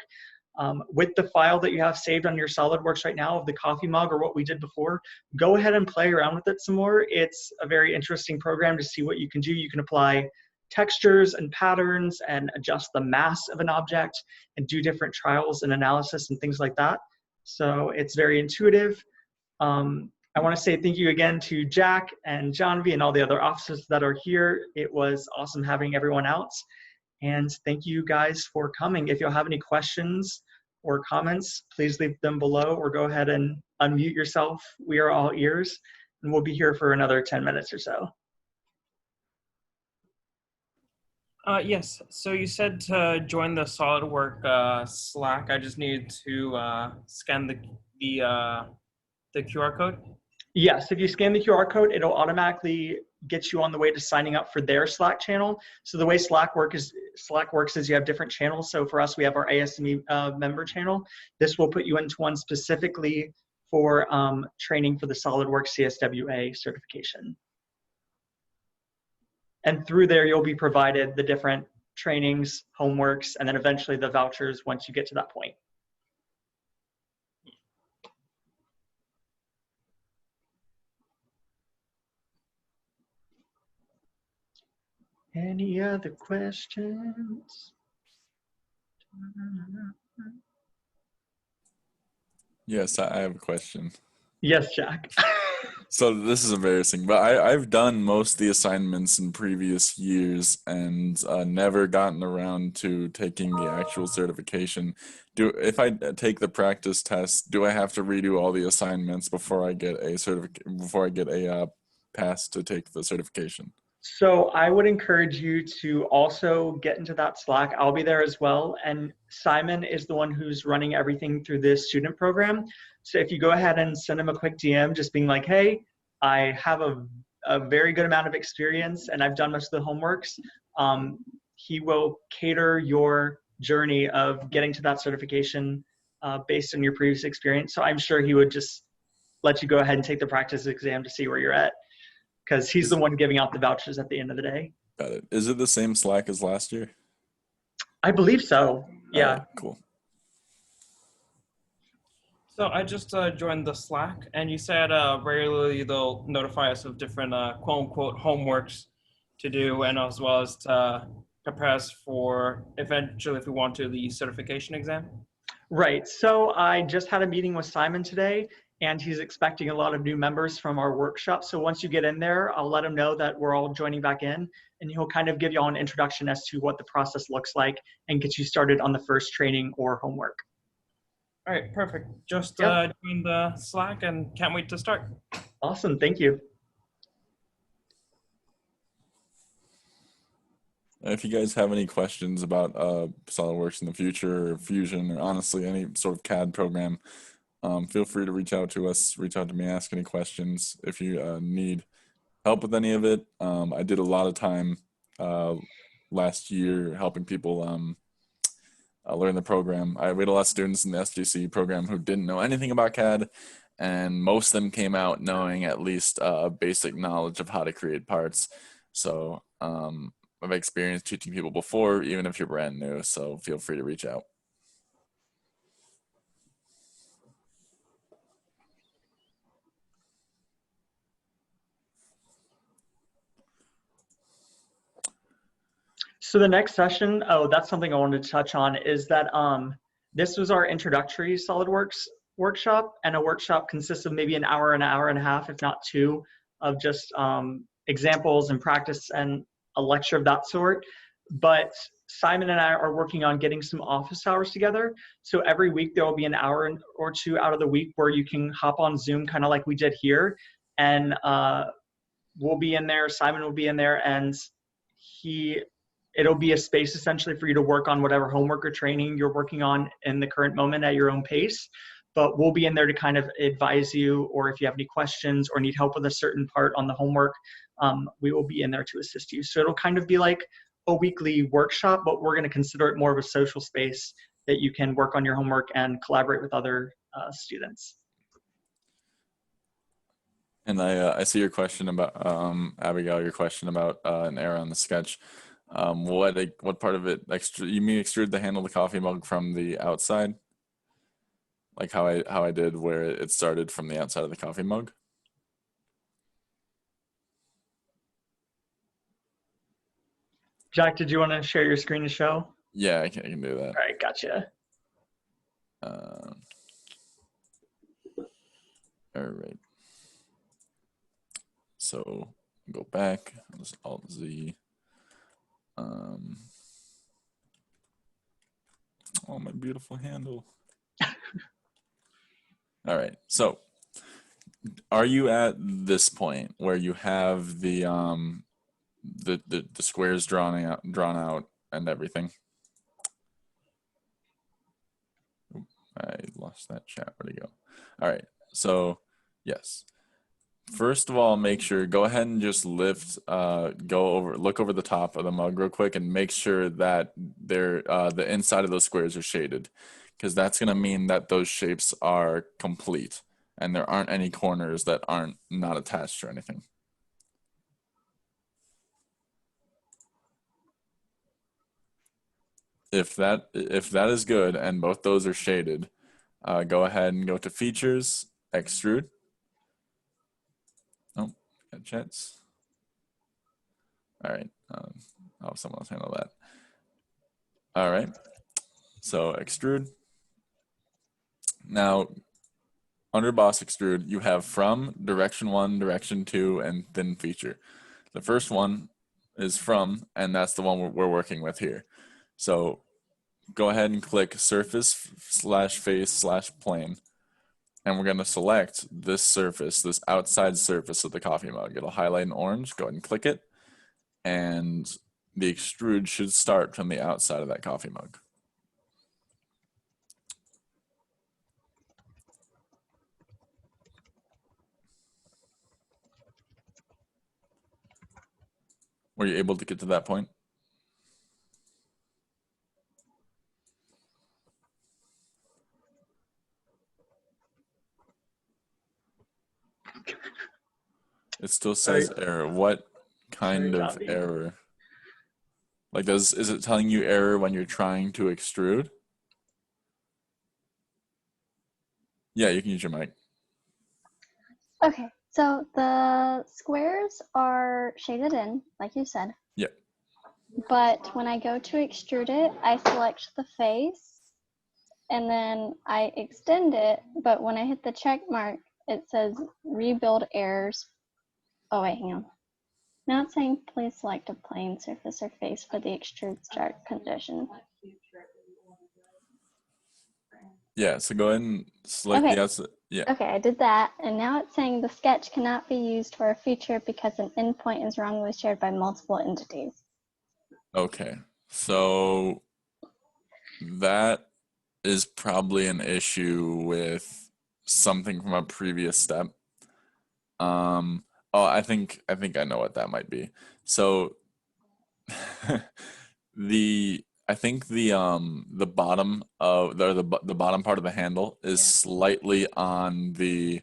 With the file that you have saved on your SolidWorks right now of the coffee mug or what we did before, go ahead and play around with it some more. It's a very interesting program to see what you can do. You can apply textures and patterns and adjust the mass of an object and do different trials and analysis and things like that. So it's very intuitive. I want to say thank you again to Jack and John V and all the other officers that are here. It was awesome having everyone out. And thank you guys for coming. If you'll have any questions or comments, please leave them below or go ahead and unmute yourself. We are all ears, and we'll be here for another 10 minutes or so. Yes, so you said to join the SolidWorks Slack. I just need to scan the QR code. Yes, if you scan the QR code, it'll automatically get you on the way to signing up for their Slack channel. So the way Slack works is you have different channels. So for us, we have our ASME member channel. This will put you into one specifically for training for the SolidWorks CSWA certification. And through there, you'll be provided the different trainings, homeworks, and then eventually the vouchers once you get to that point. Any other questions? Yes, I have a question. Yes, Jack. So this is embarrassing, but I've done most of the assignments in previous years and never gotten around to taking the actual certification. If I take the practice test, do I have to redo all the assignments before I get a pass to take the certification? So I would encourage you to also get into that Slack. I'll be there as well. And Simon is the one who's running everything through this student program. So if you go ahead and send him a quick DM, just being like, hey, I have a very good amount of experience and I've done most of the homeworks, he will cater your journey of getting to that certification based on your previous experience. So I'm sure he would just let you go ahead and take the practice exam to see where you're at, because he's the one giving out the vouchers at the end of the day. Got it. Is it the same Slack as last year? I believe so. Yeah. All right, cool. So I just joined the Slack, and you said regularly they'll notify us of different quote-unquote homeworks to do, and as well as to prepare us for eventually, if we want to, the certification exam. Right. So I just had a meeting with Simon today, and he's expecting a lot of new members from our workshop. So once you get in there, I'll let him know that we're all joining back in, and he'll kind of give you all an introduction as to what the process looks like and get you started on the first training or homework. All right, perfect. Just join the Slack and can't wait to start. Awesome. Thank you. If you guys have any questions about SolidWorks in the future, or Fusion, or honestly any sort of CAD program, feel free to reach out to us, reach out to me, ask any questions. If you need help with any of it, I did a lot of time last year helping people learn the program. We had a lot of students in the SGC program who didn't know anything about CAD, and most of them came out knowing at least a basic knowledge of how to create parts. So I've experienced teaching people before, even if you're brand new, so feel free to reach out. So the next session, that's something I wanted to touch on, is that this was our introductory SolidWorks workshop, and a workshop consists of maybe an hour and a half, if not two, of just examples and practice and a lecture of that sort. But Simon and I are working on getting some office hours together. So every week there will be an hour or two out of the week where you can hop on Zoom, kind of like we did here, and we'll be in there, Simon will be in there, and it'll be a space essentially for you to work on whatever homework or training you're working on in the current moment at your own pace. But we'll be in there to kind of advise you, or if you have any questions or need help with a certain part on the homework, we will be in there to assist you. So it'll kind of be like a weekly workshop, but we're going to consider it more of a social space that you can work on your homework and collaborate with other students. And I see your question about, Abigail, your question about an error on the sketch. What part of it, you mean extrude the handle of the coffee mug from the outside? like how I did where it started from the outside of the coffee mug. Jack, did you want to share your screen to show? Yeah, I can do that. All right, gotcha. All right. So go back. Just Alt Z. Oh, my beautiful handle. All right. So, are you at this point where you have the squares drawn out and everything? I lost that chat. Where'd it go? All right. So, yes. First of all, make sure, go ahead and just look over the top of the mug real quick and make sure that the inside of those squares are shaded, because that's going to mean that those shapes are complete and there aren't any corners that aren't not attached or anything. If that is good and both those are shaded, go ahead and go to Features, Extrude. Oh, got chats. All right, I'll have someone else handle that. All right, so extrude. Now, under boss extrude, you have from, direction 1, direction 2, and thin feature. The first one is from, and that's the one we're working with here. So go ahead and click surface / face / plane. And we're going to select this surface, this outside surface of the coffee mug. It'll highlight in orange. Go ahead and click it. And the extrude should start from the outside of that coffee mug. Were you able to get to that point? It still says error. What kind of error? Like, is it telling you error when you're trying to extrude? Yeah, you can use your mic. Okay, so the squares are shaded in, like you said. Yep. But when I go to extrude it, I select the face and then I extend it. But when I hit the check mark, it says rebuild errors. Oh, wait, hang on. Now it's saying please select a plane surface or face for the extrude start condition. Yeah, so go ahead and select the outside. Yeah. Okay, I did that. And now it's saying the sketch cannot be used for a feature because an endpoint is wrongly shared by multiple entities. Okay, so that is probably an issue with something from a previous step. Oh, I think I know what that might be. So I think the bottom of the bottom part of the handle is slightly on the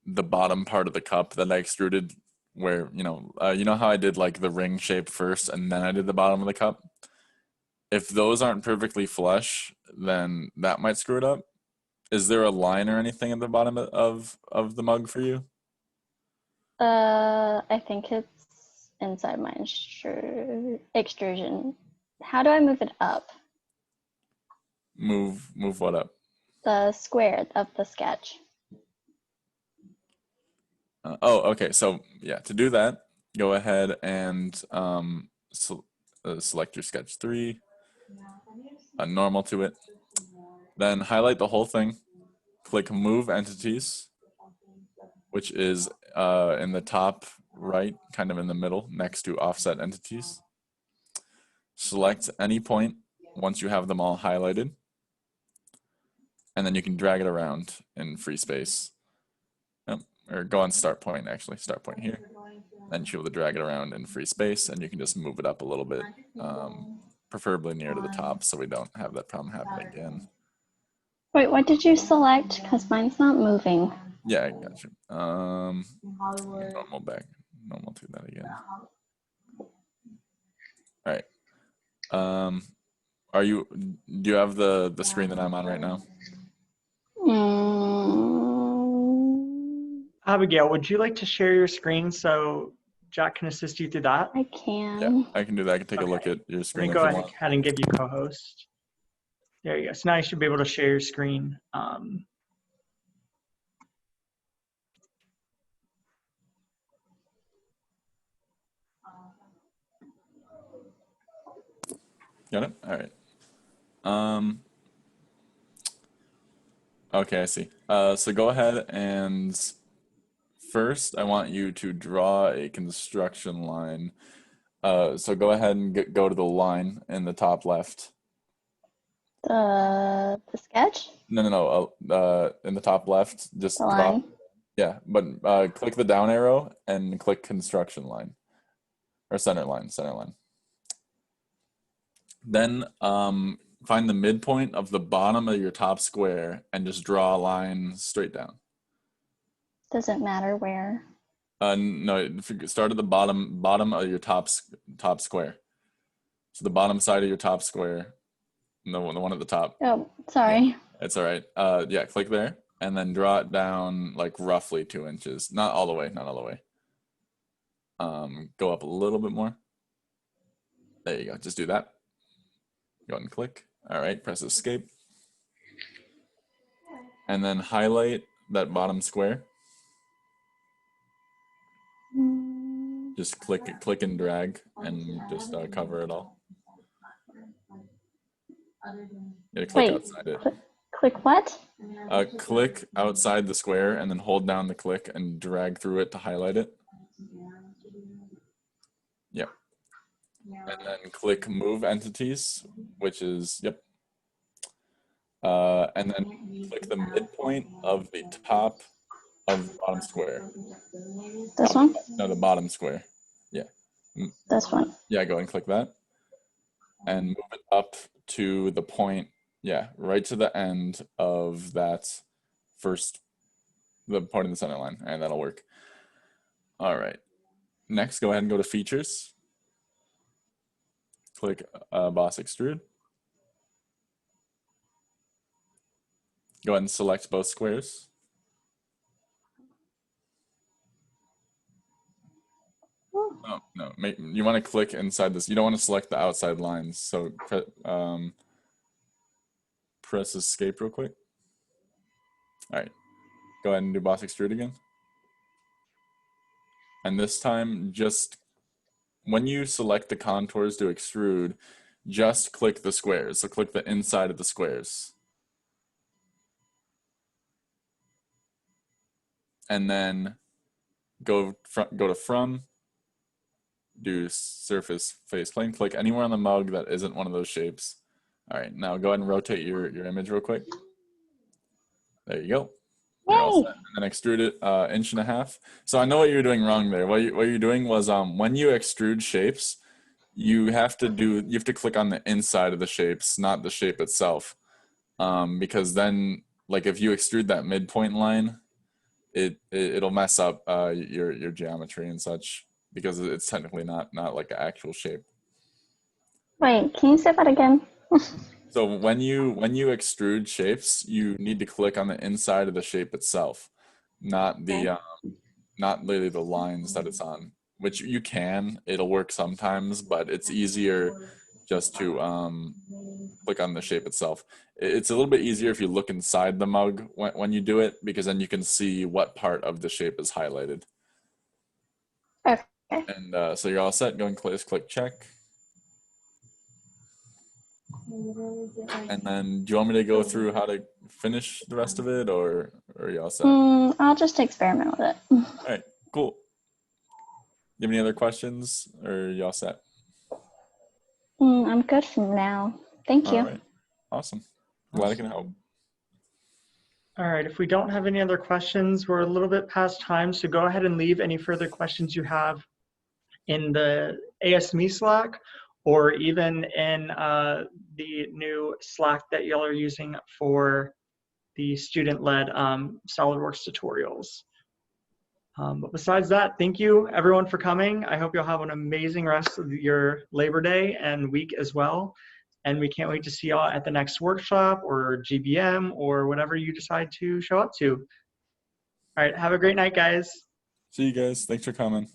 bottom part of the cup that I extruded, where you know how I did like the ring shape first and then I did the bottom of the cup. If those aren't perfectly flush, then that might screw it up. Is there a line or anything at the bottom of the mug for you? I think it's inside my extrusion. How do I move it up? Move what up? The square of the sketch. Oh, okay. So yeah, to do that, go ahead and select your sketch 3, normal to it. Then highlight the whole thing. Click Move Entities, which is in the top right, kind of in the middle, next to Offset Entities. Select any point once you have them all highlighted, and then you can drag it around in free space. Or go on Start Point, actually. Start Point here. Then you should be able to drag it around in free space, and you can just move it up a little bit, preferably near to the top, so we don't have that problem happen again. Wait, what did you select? Because mine's not moving. Yeah, I got you. Normal to that again. All right. do you have the screen that I'm on right now? Abigail, would you like to share your screen so Jack can assist you through that? I Yeah, can. I can do that. I can take a look Okay. at your Let screen me if go you ahead want. and give you co-host. There you go. So now you should be able to share your screen. Got it? All right. Um, okay, I see. So go ahead and first I want you to draw a construction line. So go ahead and go to the line in the top left. The sketch? No. In the top left, just The draw. line. Yeah, but click the down arrow and click construction line or center line. Then find the midpoint of the bottom of your top square and just draw a line straight down. Doesn't matter where. No, start at the bottom of your top square. So the bottom side of your top square, the one at the top. Oh, sorry. It's all right. Yeah, click there and then draw it down like roughly 2 inches. Not all the way. Go up a little bit more. There you go. Just do that. Go ahead and click. All right, press escape. And then highlight that bottom square. Just click and drag and just cover it all. You gotta click Wait, outside it. click what? Click outside the square and then hold down the click and drag through it to highlight it. Yep. And then click move entities, which is, yep. And then click the midpoint of the top of the bottom square. This one? No, the bottom square. Yeah. This one. Yeah, go and click that. And move it up to the point, yeah, right to the end of that the point in the center line, and that'll work. All right. Next, go ahead and go to features. Click boss extrude. Go ahead and select both squares. Oh, no, you want to click inside this. You don't want to select the outside lines. So press escape real quick. All right. Go ahead and do boss extrude again. And this time, just when you select the contours to extrude, just click the squares. So click the inside of the squares. And then go to from, do surface face plane, click anywhere on the mug that isn't one of those shapes. All right, now go ahead and rotate your image real quick. There you go. You're all set. And then extrude it 1.5 inches. So I know what you're doing wrong there. What you're doing was when you extrude shapes, you have to click on the inside of the shapes, not the shape itself. Because then, like, if you extrude that midpoint line, it'll mess up your geometry and such because it's technically not like an actual shape. Wait, can you say that again? So when you extrude shapes, you need to click on the inside of the shape itself, not the not really the lines that it's on. Which you can, it'll work sometimes, but it's easier just to click on the shape itself. It's a little bit easier if you look inside the mug when you do it, because then you can see what part of the shape is highlighted. Okay. And so you're all set. Go and click check. And then do you want me to go through how to finish the rest of it, or are you all set? I'll just experiment with it. All right, cool. Do you have any other questions, or are you all set? I'm good for now. Thank you. All right, awesome. Glad I can help. All right, if we don't have any other questions, we're a little bit past time, so go ahead and leave any further questions you have in the ASME Slack, or even in the new Slack that y'all are using for the student-led SolidWorks tutorials. But besides that, thank you everyone for coming. I hope you'll have an amazing rest of your Labor Day and week as well. And we can't wait to see y'all at the next workshop or GBM or whatever you decide to show up to. All right, have a great night, guys. See you guys. Thanks for coming.